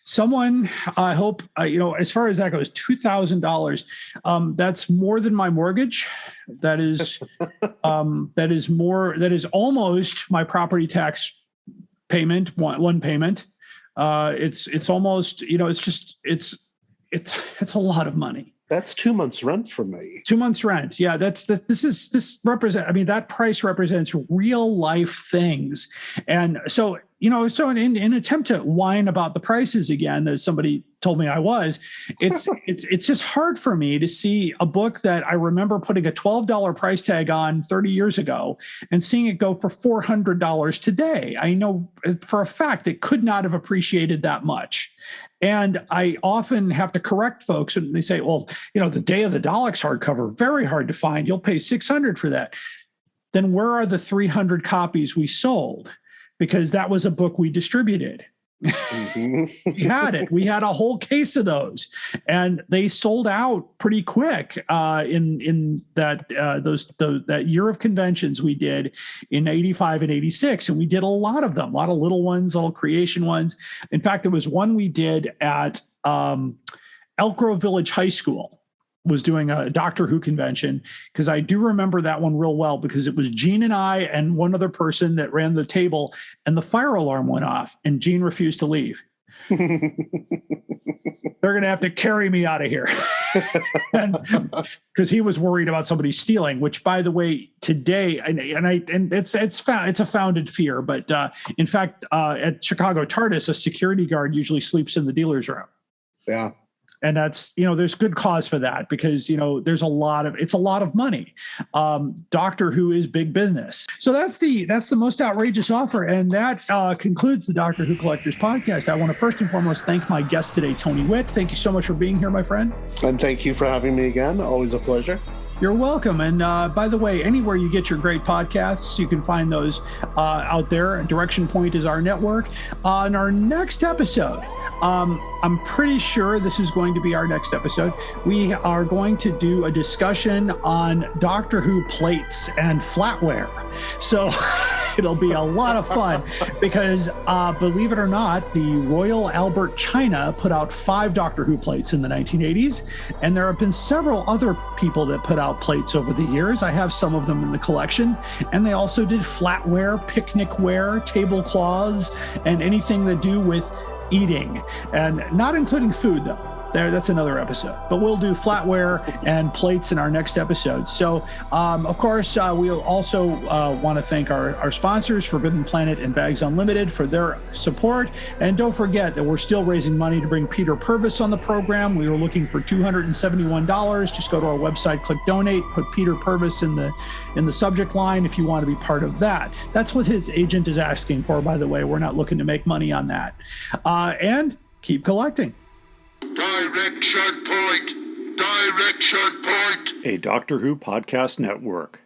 someone, I hope, as far as that goes, $2,000. That's more than my mortgage. That is almost my property tax payment, one payment. It's almost, it's a lot of money. That's 2 months rent for me. 2 months rent. Yeah, that price represents real life things. And so, so in an attempt to whine about the prices again, as somebody told me I was, it's just hard for me to see a book that I remember putting a $12 price tag on 30 years ago and seeing it go for $400 today. I know for a fact it could not have appreciated that much. And I often have to correct folks when they say, well, the Day of the Daleks hardcover, very hard to find. You'll pay $600 for that. Then where are the 300 copies we sold? Because that was a book we distributed. Mm-hmm. We had it. We had a whole case of those, and they sold out pretty quick in that year of conventions we did in 85 and 86, and we did a lot of them, a lot of little ones, little creation ones. In fact, there was one we did at Elk Grove Village High School. Was doing a Doctor Who convention, because I do remember that one real well, because it was Gene and I and one other person that ran the table, and the fire alarm went off and Gene refused to leave. They're going to have to carry me out of here. Because he was worried about somebody stealing, which, by the way, today, and it's a founded fear, but in fact, at Chicago TARDIS, a security guard usually sleeps in the dealer's room. Yeah. And that's, there's good cause for that, because, it's a lot of money. Doctor Who is big business. So that's the most outrageous offer. And that concludes the Doctor Who Collectors Podcast. I want to first and foremost thank my guest today, Tony Whitt. Thank you so much for being here, my friend. And thank you for having me again. Always a pleasure. You're welcome. And by the way, anywhere you get your great podcasts, you can find those out there. Direction Point is our network. On our next episode, I'm pretty sure this is going to be our next episode. We are going to do a discussion on Doctor Who plates and flatware. So it'll be a lot of fun because, believe it or not, the Royal Albert China put out 5 Doctor Who plates in the 1980s, and there have been several other people that put out plates over the years. I have some of them in the collection, and they also did flatware, picnicware, tablecloths, and anything that do with eating, and not including food though. That's another episode, but we'll do flatware and plates in our next episode. So, of course, we'll also want to thank our sponsors, Forbidden Planet and Bags Unlimited, for their support. And don't forget that we're still raising money to bring Peter Purvis on the program. We were looking for $271. Just go to our website, click donate, put Peter Purvis in the subject line if you want to be part of that. That's what his agent is asking for, by the way. We're not looking to make money on that. And keep collecting. Direction point! Direction point! A Doctor Who podcast network.